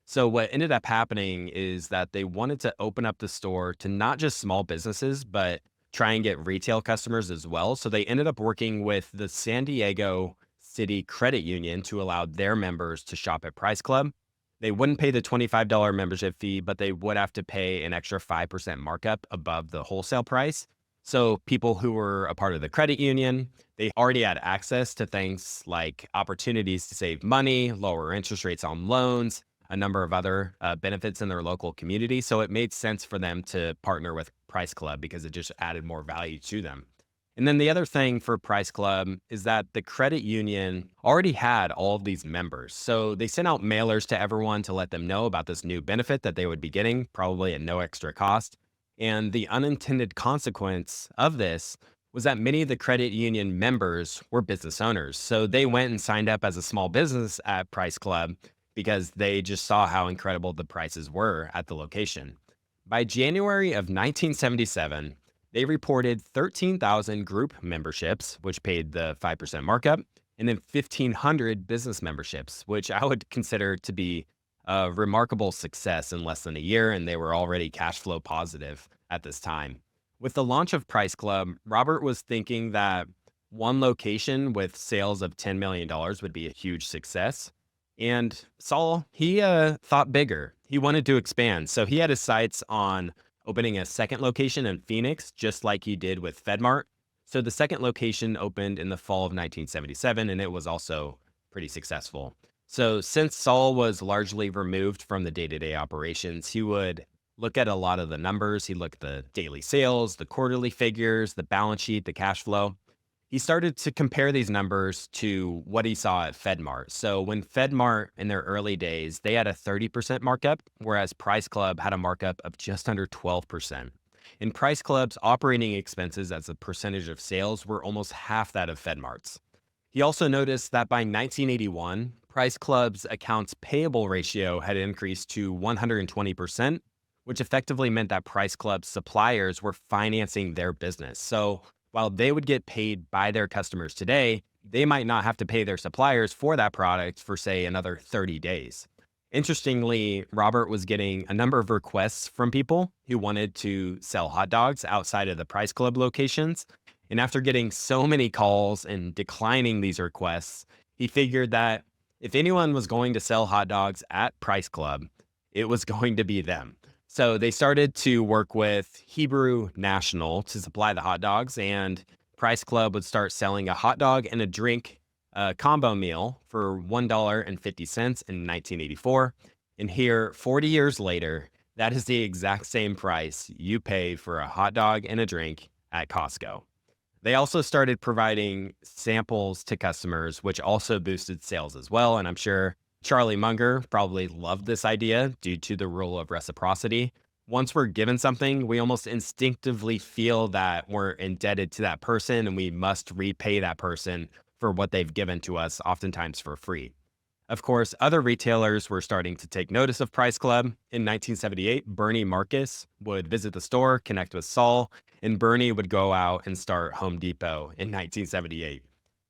So what ended up happening is that they wanted to open up the store to not just small businesses, but try and get retail customers as well. So they ended up working with the San Diego City Credit Union to allow their members to shop at Price Club. They wouldn't pay the $25 membership fee, but they would have to pay an extra 5% markup above the wholesale price. So people who were a part of the credit union, they already had access to things like opportunities to save money, lower interest rates on loans, a number of other benefits in their local community. So it made sense for them to partner with Price Club because it just added more value to them. And then the other thing for Price Club is that the credit union already had all of these members. So they sent out mailers to everyone to let them know about this new benefit that they would be getting, probably at no extra cost. And the unintended consequence of this was that many of the credit union members were business owners. So they went and signed up as a small business at Price Club because they just saw how incredible the prices were at the location. By January of 1977, they reported 13,000 group memberships, which paid the 5% markup, and then 1,500 business memberships, which I would consider to be a remarkable success in less than a year, and they were already cash flow positive at this time. With the launch of Price Club, Robert was thinking that one location with sales of $10 million would be a huge success. And Saul, he thought bigger. He wanted to expand. So he had his sights on opening a second location in Phoenix, just like he did with FedMart. So the second location opened in the fall of 1977, and it was also pretty successful. So since Saul was largely removed from the day-to-day operations, he would look at a lot of the numbers. He'd look at the daily sales, the quarterly figures, the balance sheet, the cash flow. He started to compare these numbers to what he saw at FedMart. So when FedMart in their early days, they had a 30% markup, whereas Price Club had a markup of just under 12%. In Price Club's operating expenses as a percentage of sales were almost half that of FedMart's. He also noticed that by 1981, Price Club's accounts payable ratio had increased to 120%, which effectively meant that Price Club's suppliers were financing their business. So while they would get paid by their customers today, they might not have to pay their suppliers for that product for, say, another 30 days. Interestingly, Robert was getting a number of requests from people who wanted to sell hot dogs outside of the Price Club locations. And after getting so many calls and declining these requests, he figured that if anyone was going to sell hot dogs at Price Club, it was going to be them. So they started to work with Hebrew National to supply the hot dogs, and Price Club would start selling a hot dog and a drink combo meal for $1.50 in 1984. And here, 40 years later, that is the exact same price you pay for a hot dog and a drink at Costco. They also started providing samples to customers, which also boosted sales as well. And I'm sure Charlie Munger probably loved this idea due to the rule of reciprocity. Once we're given something, we almost instinctively feel that we're indebted to that person and we must repay that person for what they've given to us, oftentimes for free. Of course, other retailers were starting to take notice of Price Club. In 1978, Bernie Marcus would visit the store, connect with Saul, and Bernie would go out and start Home Depot in 1978.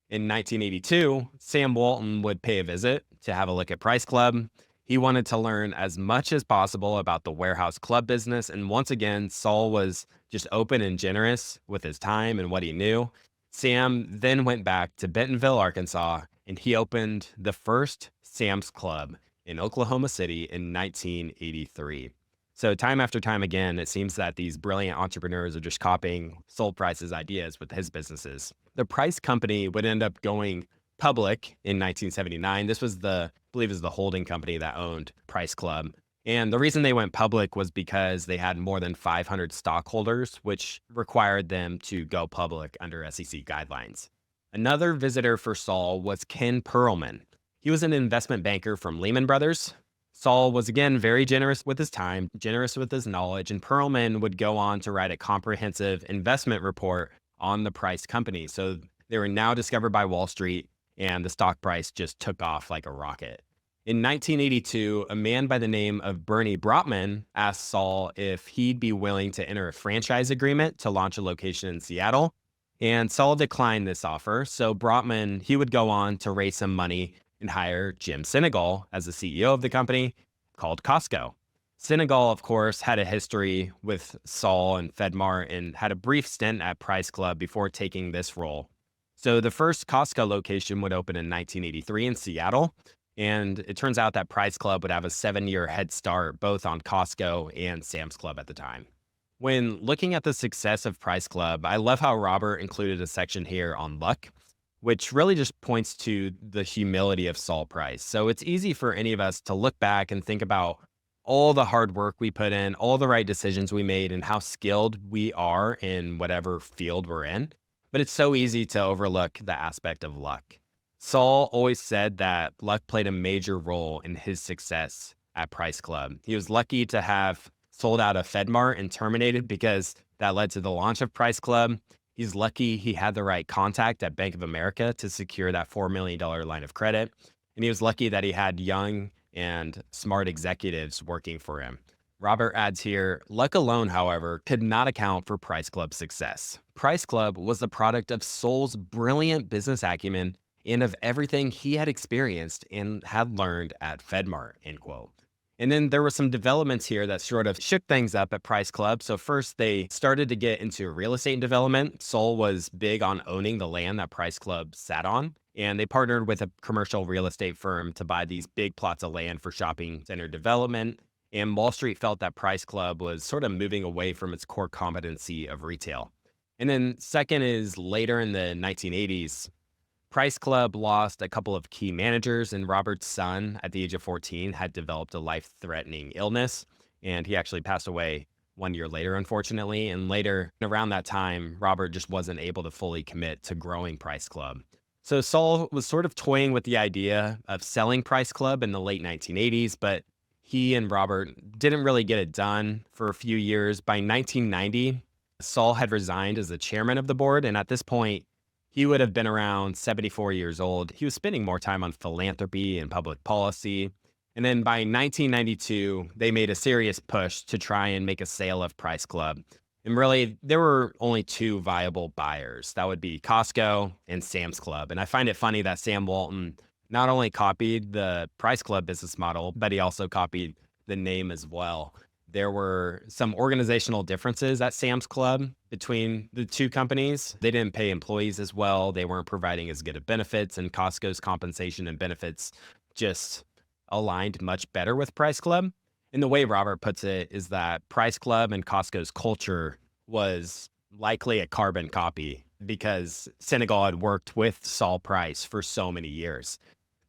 In 1982, Sam Walton would pay a visit to have a look at Price Club. He wanted to learn as much as possible about the warehouse club business. And once again, Saul was just open and generous with his time and what he knew. Sam then went back to Bentonville, Arkansas, and he opened the first Sam's Club in Oklahoma City in 1983. So time after time again, it seems that these brilliant entrepreneurs are just copying Sol Price's ideas with his businesses. The Price Company would end up going public in 1979. This was I believe is the holding company that owned Price Club. And the reason they went public was because they had more than 500 stockholders, which required them to go public under SEC guidelines. Another visitor for Saul was Ken Perlman. He was an investment banker from Lehman Brothers. Saul was again very generous with his time, generous with his knowledge, and Perlman would go on to write a comprehensive investment report on the Price Company. So they were now discovered by Wall Street, and the stock price just took off like a rocket. In 1982, a man by the name of Bernie Brotman asked Saul if he'd be willing to enter a franchise agreement to launch a location in Seattle. And Saul declined this offer. So Brotman, he would go on to raise some money and hire Jim Sinegal as the CEO of the company called Costco. Sinegal, of course, had a history with Saul and FedMart and had a brief stint at Price Club before taking this role. So the first Costco location would open in 1983 in Seattle. And it turns out that Price Club would have a 7-year head start both on Costco and Sam's Club at the time. When looking at the success of Price Club, I love how Robert included a section here on luck, which really just points to the humility of Saul Price. So it's easy for any of us to look back and think about all the hard work we put in, all the right decisions we made, and how skilled we are in whatever field we're in. But it's so easy to overlook the aspect of luck. Saul always said that luck played a major role in his success at Price Club. He was lucky to have sold out of FedMart and terminated because that led to the launch of Price Club. He's lucky he had the right contact at Bank of America to secure that $4 million line of credit. And he was lucky that he had young and smart executives working for him. Robert adds here, luck alone, however, could not account for Price Club's success. Price Club was the product of Saul's brilliant business acumen and of everything he had experienced and had learned at FedMart, end quote. And then there were some developments here that sort of shook things up at Price Club. So first, they started to get into real estate development. Saul was big on owning the land that Price Club sat on. And they partnered with a commercial real estate firm to buy these big plots of land for shopping center development. And Wall Street felt that Price Club was sort of moving away from its core competency of retail. And then second is later in the 1980s, Price Club lost a couple of key managers, and Robert's son, at the age of 14, had developed a life-threatening illness, and he actually passed away 1 year later, unfortunately. And later, around that time, Robert just wasn't able to fully commit to growing Price Club. So Saul was sort of toying with the idea of selling Price Club in the late 1980s, but he and Robert didn't really get it done for a few years. By 1990, Saul had resigned as the chairman of the board. And at this point, he would have been around 74 years old. He was spending more time on philanthropy and public policy. And then by 1992, they made a serious push to try and make a sale of Price Club. And really, there were only two viable buyers. That would be Costco and Sam's Club. And I find it funny that Sam Walton not only copied the Price Club business model, but he also copied the name as well. There were some organizational differences at Sam's Club between the two companies. They didn't pay employees as well. They weren't providing as good of benefits, and Costco's compensation and benefits just aligned much better with Price Club. And the way Robert puts it is that Price Club and Costco's culture was likely a carbon copy because Senegal had worked with Saul Price for so many years.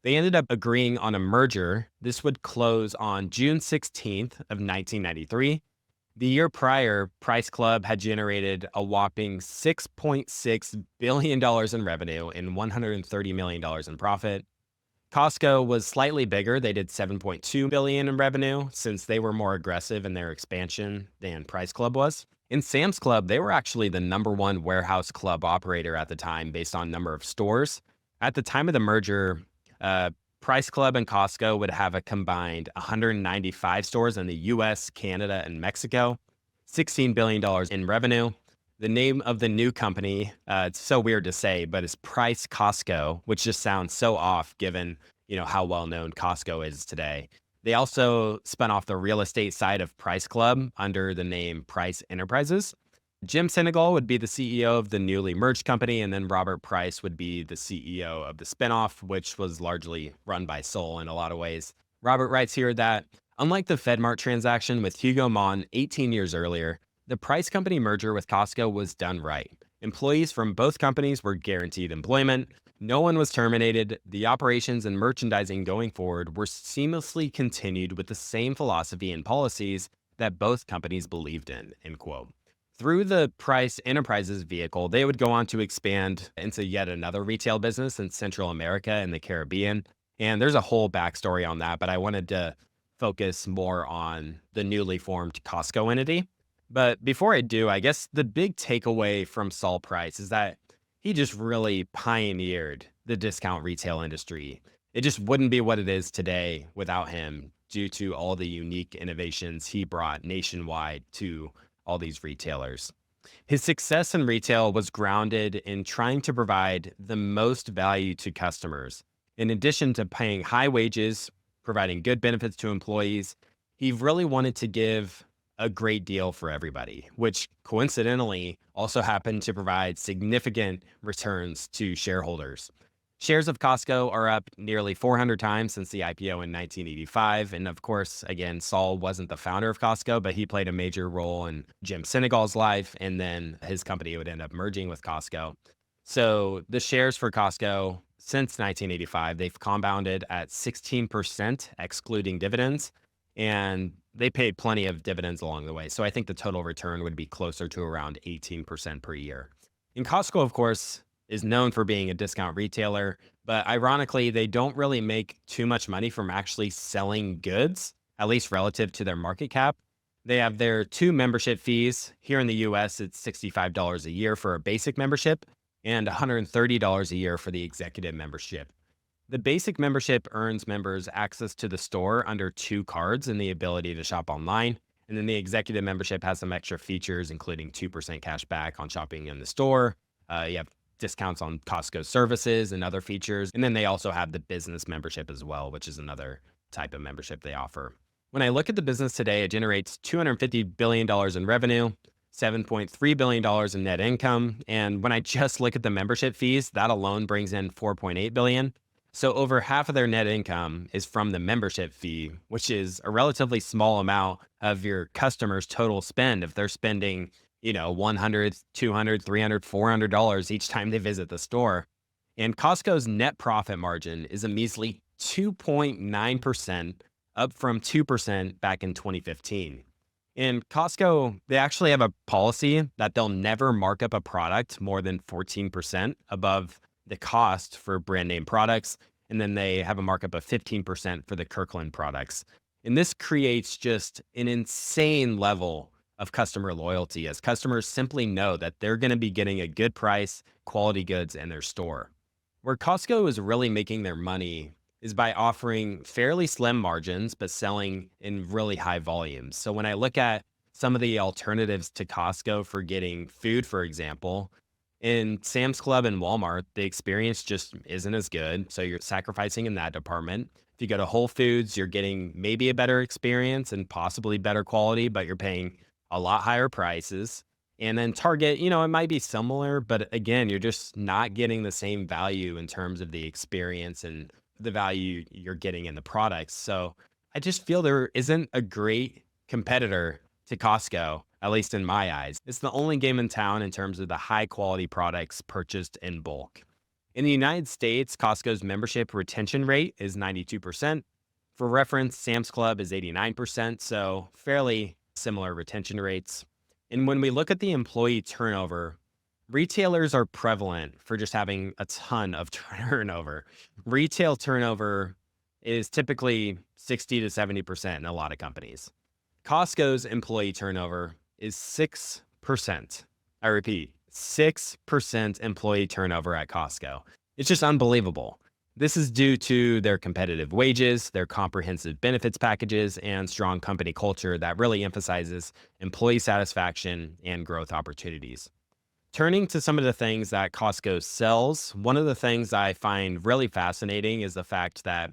They ended up agreeing on a merger. This would close on June 16th of 1993. The year prior, Price Club had generated a whopping $6.6 billion in revenue and $130 million in profit. Costco was slightly bigger. They did $7.2 billion in revenue since they were more aggressive in their expansion than Price Club was. In Sam's Club, they were actually the number one warehouse club operator at the time based on number of stores. At the time of the merger, Price Club and Costco would have a combined 195 stores in the US, Canada, and Mexico, $16 billion in revenue. The name of the new company, it's so weird to say, but it's Price Costco, which just sounds so off given, how well known Costco is today. They also spun off the real estate side of Price Club under the name Price Enterprises. Jim Senegal would be the CEO of the newly merged company, and then Robert Price would be the CEO of the spinoff, which was largely run by Saul in a lot of ways. Robert writes here that, unlike the FedMart transaction with Hugo Mon 18 years earlier, the Price Company merger with Costco was done right. Employees from both companies were guaranteed employment. No one was terminated. The operations and merchandising going forward were seamlessly continued with the same philosophy and policies that both companies believed in, end quote. Through the Price Enterprises vehicle, they would go on to expand into yet another retail business in Central America and the Caribbean. And there's a whole backstory on that, but I wanted to focus more on the newly formed Costco entity. But before I do, I guess the big takeaway from Saul Price is that he just really pioneered the discount retail industry. It just wouldn't be what it is today without him due to all the unique innovations he brought nationwide to all these retailers. His success in retail was grounded in trying to provide the most value to customers. In addition to paying high wages, providing good benefits to employees, he really wanted to give a great deal for everybody, which coincidentally also happened to provide significant returns to shareholders. Shares of Costco are up nearly 400 times since the IPO in 1985. And of course, again, Saul wasn't the founder of Costco, but he played a major role in Jim Senegal's life. And then his company would end up merging with Costco. So the shares for Costco since 1985, they've compounded at 16%, excluding dividends. And they paid plenty of dividends along the way. So I think the total return would be closer to around 18% per year. And Costco, of course, is known for being a discount retailer, but ironically, they don't really make too much money from actually selling goods, at least relative to their market cap. They have their two membership fees. Here in the US, it's $65 a year for a basic membership and $130 a year for the executive membership. The basic membership earns members access to the store under two cards and the ability to shop online. And then the executive membership has some extra features, including 2% cash back on shopping in the store. You have discounts on Costco services and other features. And then they also have the business membership as well, which is another type of membership they offer. When I look at the business today, it generates $250 billion in revenue, $7.3 billion in net income. And when I just look at the membership fees, that alone brings in $4.8 billion. So over half of their net income is from the membership fee, which is a relatively small amount of your customers' total spend. If they're spending, $100, $200, $300, $400 each time they visit the store. And Costco's net profit margin is a measly 2.9%, up from 2% back in 2015. And Costco, they actually have a policy that they'll never mark up a product more than 14% above the cost for brand name products. And then they have a markup of 15% for the Kirkland products. And this creates just an insane level of customer loyalty as customers simply know that they're going to be getting a good price, quality goods in their store. Where Costco is really making their money is by offering fairly slim margins, but selling in really high volumes. So when I look at some of the alternatives to Costco for getting food, for example, in Sam's Club and Walmart, the experience just isn't as good. So you're sacrificing in that department. If you go to Whole Foods, you're getting maybe a better experience and possibly better quality, but you're paying a lot higher prices. And then Target, it might be similar, but again, you're just not getting the same value in terms of the experience and the value you're getting in the products. So I just feel there isn't a great competitor to Costco, at least in my eyes. It's the only game in town in terms of the high quality products purchased in bulk. In the United States, Costco's membership retention rate is 92%. For reference, Sam's Club is 89%, so fairly similar retention rates. And when we look at the employee turnover, retailers are prevalent for just having a ton of turnover. Retail turnover is typically 60 to 70% in a lot of companies. Costco's employee turnover is 6%. I repeat, 6% employee turnover at Costco. It's just unbelievable. This is due to their competitive wages, their comprehensive benefits packages, and strong company culture that really emphasizes employee satisfaction and growth opportunities. Turning to some of the things that Costco sells, one of the things I find really fascinating is the fact that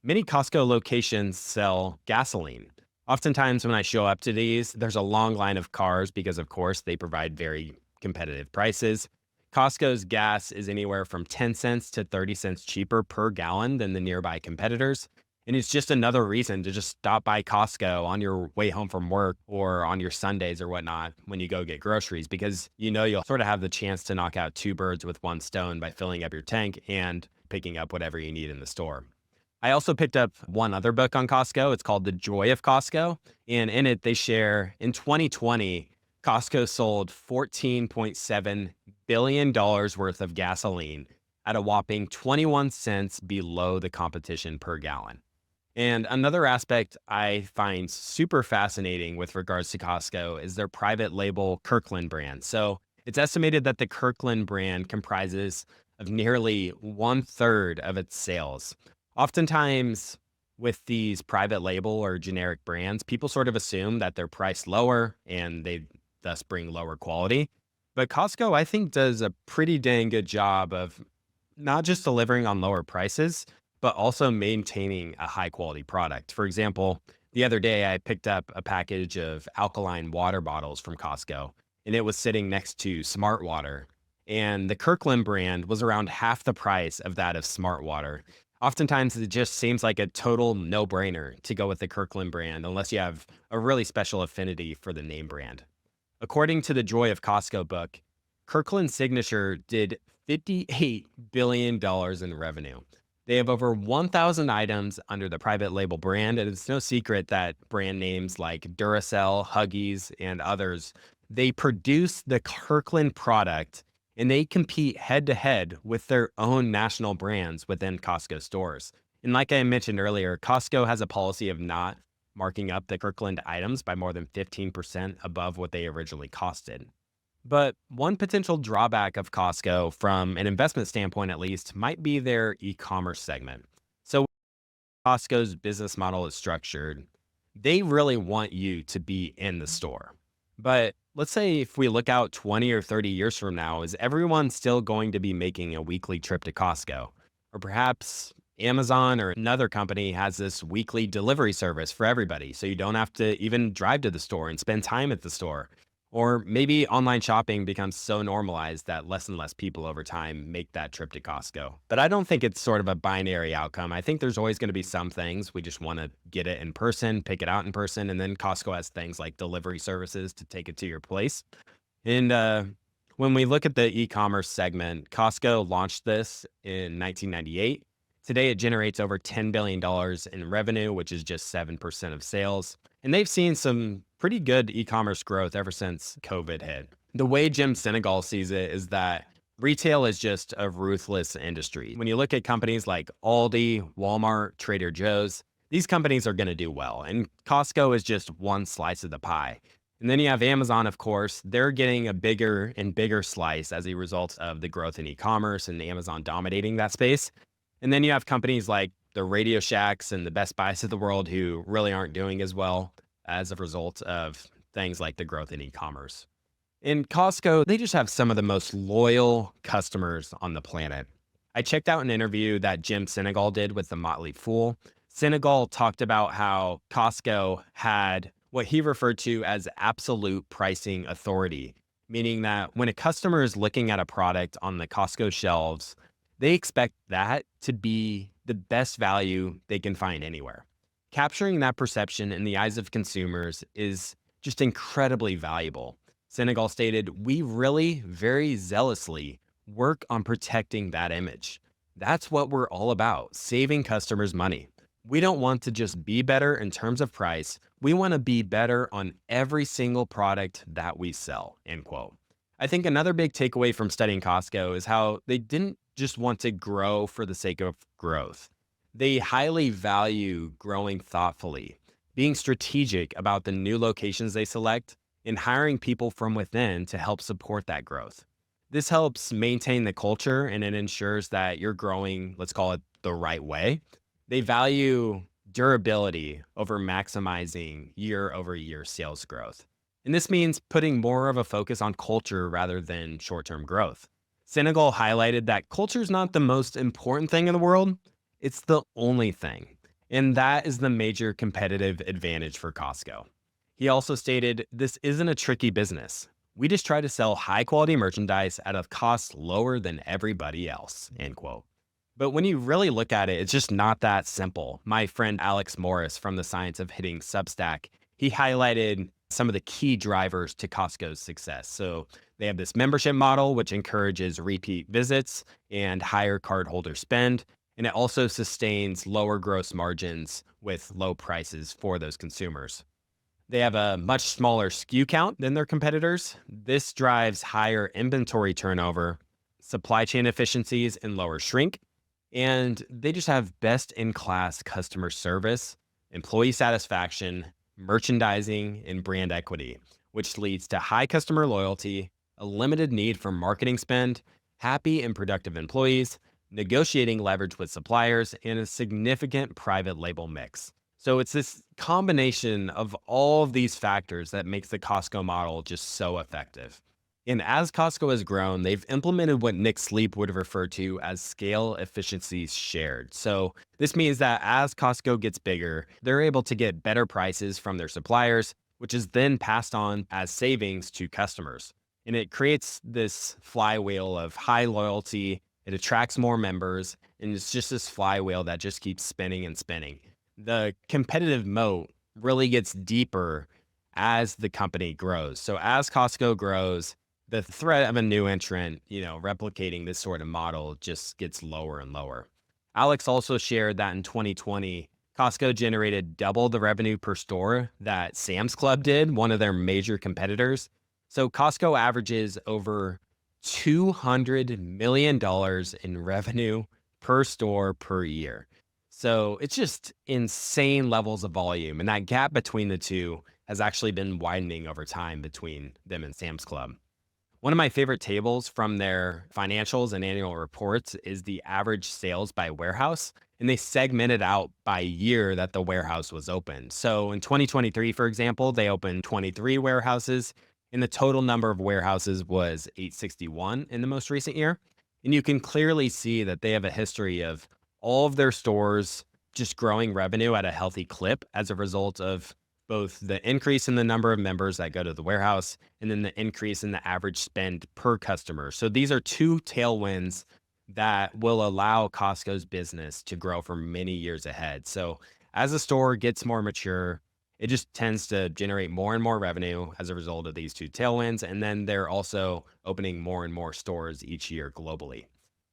many Costco locations sell gasoline. Oftentimes, when I show up to these, there's a long line of cars because, of course, they provide very competitive prices. Costco's gas is anywhere from 10 cents to 30 cents cheaper per gallon than the nearby competitors. And it's just another reason to just stop by Costco on your way home from work or on your Sundays or whatnot when you go get groceries, because you'll sort of have the chance to knock out two birds with one stone by filling up your tank and picking up whatever you need in the store. I also picked up one other book on Costco. It's called The Joy of Costco. And in it, they share in 2020, Costco sold $14.7 billion worth of gasoline at a whopping 21 cents below the competition per gallon. And another aspect I find super fascinating with regards to Costco is their private label Kirkland brand. So it's estimated that the Kirkland brand comprises of nearly 1/3 of its sales. Oftentimes, with these private label or generic brands, people sort of assume that they're priced lower and they thus bring lower quality. But Costco, I think, does a pretty dang good job of not just delivering on lower prices, but also maintaining a high quality product. For example, the other day I picked up a package of alkaline water bottles from Costco, and it was sitting next to Smart Water. And the Kirkland brand was around half the price of that of Smart Water. Oftentimes, it just seems like a total no brainer to go with the Kirkland brand unless you have a really special affinity for the name brand. According to the Joy of Costco book, Kirkland Signature did $58 billion in revenue. They have over 1,000 items under the private label brand, and it's no secret that brand names like Duracell, Huggies, and others, they produce the Kirkland product and they compete head to head with their own national brands within Costco stores. And like I mentioned earlier, Costco has a policy of not marking up the Kirkland items by more than 15% above what they originally costed. But one potential drawback of Costco, from an investment standpoint at least, might be their e commerce segment. So, Costco's business model is structured, they really want you to be in the store. But let's say if we look out 20 or 30 years from now, is everyone still going to be making a weekly trip to Costco? Or perhaps Amazon or another company has this weekly delivery service for everybody, so you don't have to even drive to the store and spend time at the store. Or maybe online shopping becomes so normalized that less and less people over time make that trip to Costco. But I don't think it's sort of a binary outcome. I think there's always going to be some things we just want to get it in person, pick it out in person. And then Costco has things like delivery services to take it to your place. And when we look at the e commerce segment, Costco launched this in 1998. Today, it generates over $10 billion in revenue, which is just 7% of sales. And they've seen some pretty good e commerce growth ever since COVID hit. The way Jim Sinegal sees it is that retail is just a ruthless industry. When you look at companies like Aldi, Walmart, Trader Joe's, these companies are going to do well. And Costco is just one slice of the pie. And then you have Amazon, of course. They're getting a bigger and bigger slice as a result of the growth in e commerce and Amazon dominating that space. And then you have companies like the Radio Shacks and the Best Buys of the world who really aren't doing as well as a result of things like the growth in e commerce. In Costco, they just have some of the most loyal customers on the planet. I checked out an interview that Jim Sinegal did with the Motley Fool. Sinegal talked about how Costco had what he referred to as absolute pricing authority, meaning that when a customer is looking at a product on the Costco shelves, they expect that to be the best value they can find anywhere. Capturing that perception in the eyes of consumers is just incredibly valuable. Senegal stated, "We really very zealously work on protecting that image. That's what we're all about, saving customers money. We don't want to just be better in terms of price. We want to be better on every single product that we sell." End quote. I think another big takeaway from studying Costco is how they didn't just want to grow for the sake of growth. They highly value growing thoughtfully, being strategic about the new locations they select, and hiring people from within to help support that growth. This helps maintain the culture and it ensures that you're growing, let's call it the right way. They value durability over maximizing year over year sales growth. And this means putting more of a focus on culture rather than short term growth. Senegal highlighted that culture is not the most important thing in the world, it's the only thing. And that is the major competitive advantage for Costco. He also stated, "This isn't a tricky business. We just try to sell high quality merchandise at a cost lower than everybody else." End quote. But when you really look at it, it's just not that simple. My friend Alex Morris from the Science of Hitting Substack, he highlighted some of the key drivers to Costco's success. So they have this membership model, which encourages repeat visits and higher cardholder spend. And it also sustains lower gross margins with low prices for those consumers. They have a much smaller SKU count than their competitors. This drives higher inventory turnover, supply chain efficiencies, and lower shrink. And they just have best in class customer service, employee satisfaction, merchandising, and brand equity, which leads to high customer loyalty, a limited need for marketing spend, happy and productive employees, negotiating leverage with suppliers, and a significant private label mix. So it's this combination of all of these factors that makes the Costco model just so effective. And as Costco has grown, they've implemented what Nick Sleep would refer to as scale efficiencies shared. So this means that as Costco gets bigger, they're able to get better prices from their suppliers, which is then passed on as savings to customers. And it creates this flywheel of high loyalty. It attracts more members, and it's just this flywheel that just keeps spinning and spinning. The competitive moat really gets deeper as the company grows. So as Costco grows, the threat of a new entrant, replicating this sort of model just gets lower and lower. Alex also shared that in 2020, Costco generated double the revenue per store that Sam's Club did, one of their major competitors. So Costco averages over $200 million in revenue per store per year. So it's just insane levels of volume. And that gap between the two has actually been widening over time between them and Sam's Club. One of my favorite tables from their financials and annual reports is the average sales by warehouse. And they segment it out by year that the warehouse was opened. So in 2023, for example, they opened 23 warehouses, and the total number of warehouses was 861 in the most recent year. And you can clearly see that they have a history of all of their stores just growing revenue at a healthy clip as a result of both the increase in the number of members that go to the warehouse and then the increase in the average spend per customer. So these are two tailwinds that will allow Costco's business to grow for many years ahead. So as a store gets more mature, it just tends to generate more and more revenue as a result of these two tailwinds. And then they're also opening more and more stores each year globally.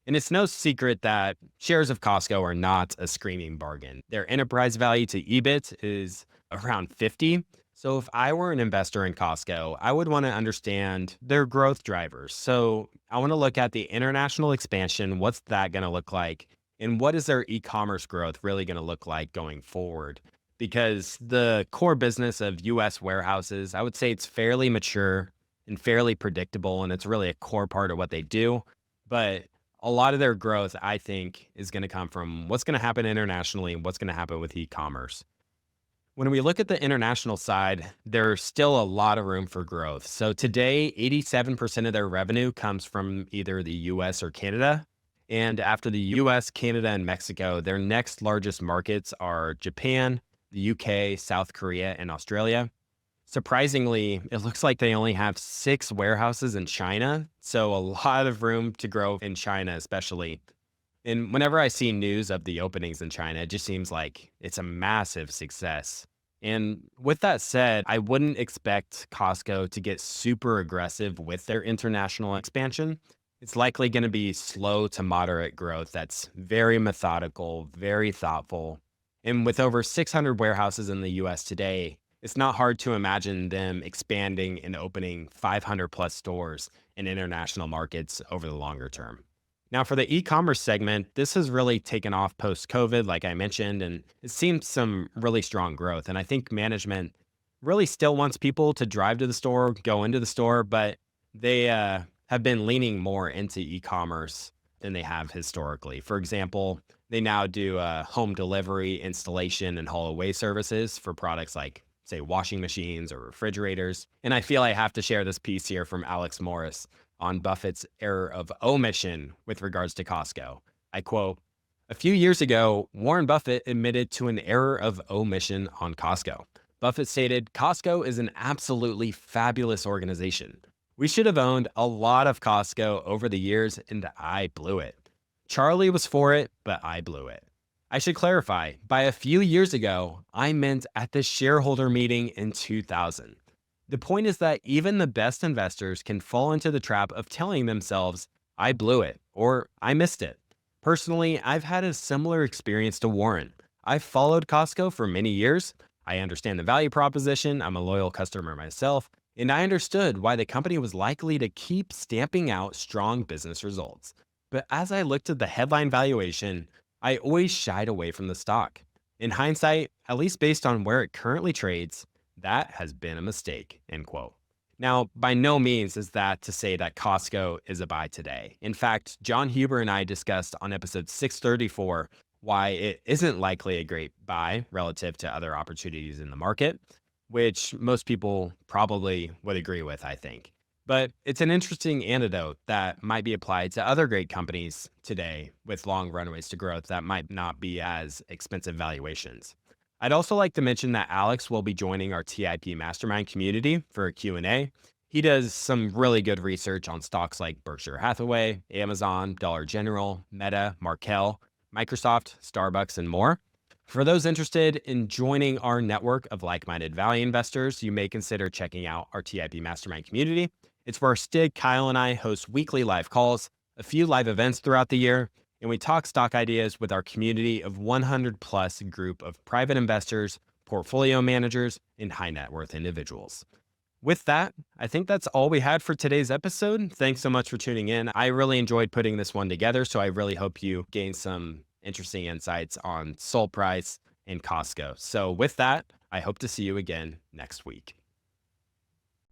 And it's no secret that shares of Costco are not a screaming bargain. Their enterprise value to EBIT is around 50. So if I were an investor in Costco, I would want to understand their growth drivers. So I want to look at the international expansion. What's that going to look like? And what is their e-commerce growth really going to look like going forward? Because the core business of US warehouses, I would say it's fairly mature and fairly predictable, and it's really a core part of what they do. But a lot of their growth, I think, is going to come from what's going to happen internationally and what's going to happen with e-commerce. When we look at the international side, there's still a lot of room for growth. So today, 87% of their revenue comes from either the US or Canada. And after the US, Canada, and Mexico, their next largest markets are Japan, the UK, South Korea, and Australia. Surprisingly, it looks like they only have 6 warehouses in China. So a lot of room to grow in China, especially. And whenever I see news of the openings in China, it just seems like it's a massive success. And with that said, I wouldn't expect Costco to get super aggressive with their international expansion. It's likely going to be slow to moderate growth that's very methodical, very thoughtful. And with over 600 warehouses in the US today, it's not hard to imagine them expanding and opening 500 plus stores in international markets over the longer term. Now, for the e-commerce segment, this has really taken off post-COVID, like I mentioned, and it seems some really strong growth. And I think management really still wants people to drive to the store, go into the store, but they have been leaning more into e-commerce than they have historically. For example, they now do home delivery, installation, and haul away services for products like, say, washing machines or refrigerators. And I feel I have to share this piece here from Alex Morris on Buffett's error of omission with regards to Costco. I quote, "A few years ago, Warren Buffett admitted to an error of omission on Costco. Buffett stated, Costco is an absolutely fabulous organization. We should have owned a lot of Costco over the years, and I blew it. Charlie was for it, but I blew it. I should clarify, by a few years ago, I meant at the shareholder meeting in 2000. The point is that even the best investors can fall into the trap of telling themselves, I blew it, or I missed it. Personally, I've had a similar experience to Warren. I've followed Costco for many years. I understand the value proposition. I'm a loyal customer myself, and I understood why the company was likely to keep stamping out strong business results. But as I looked at the headline valuation, I always shied away from the stock. In hindsight, at least based on where it currently trades, that has been a mistake," end quote. Now, by no means is that to say that Costco is a buy today. In fact, John Huber and I discussed on episode 634 why it isn't likely a great buy relative to other opportunities in the market, which most people probably would agree with, I think. But it's an interesting antidote that might be applied to other great companies today with long runways to growth that might not be as expensive valuations. I'd also like to mention that Alex will be joining our TIP Mastermind community for a Q&A. He does some really good research on stocks like Berkshire Hathaway, Amazon, Dollar General, Meta, Markel, Microsoft, Starbucks, and more. For those interested in joining our network of like-minded value investors, you may consider checking out our TIP Mastermind community. It's where Stig, Kyle, and I host weekly live calls, a few live events throughout the year, and we talk stock ideas with our community of 100 plus group of private investors, portfolio managers, and high net worth individuals. With that, I think that's all we had for today's episode. Thanks so much for tuning in. I really enjoyed putting this one together, so I really hope you gain some interesting insights on Soul Price and Costco. So with that, I hope to see you again next week.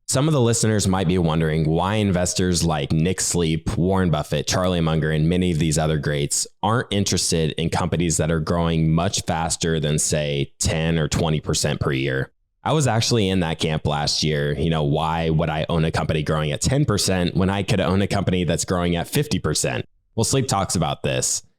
Some of the listeners might be wondering why investors like Nick Sleep, Warren Buffett, Charlie Munger, and many of these other greats aren't interested in companies that are growing much faster than, say, 10 or 20% per year. I was actually in that camp last year. Why would I own a company growing at 10% when I could own a company that's growing at 50%? Well, Sleep talks about this.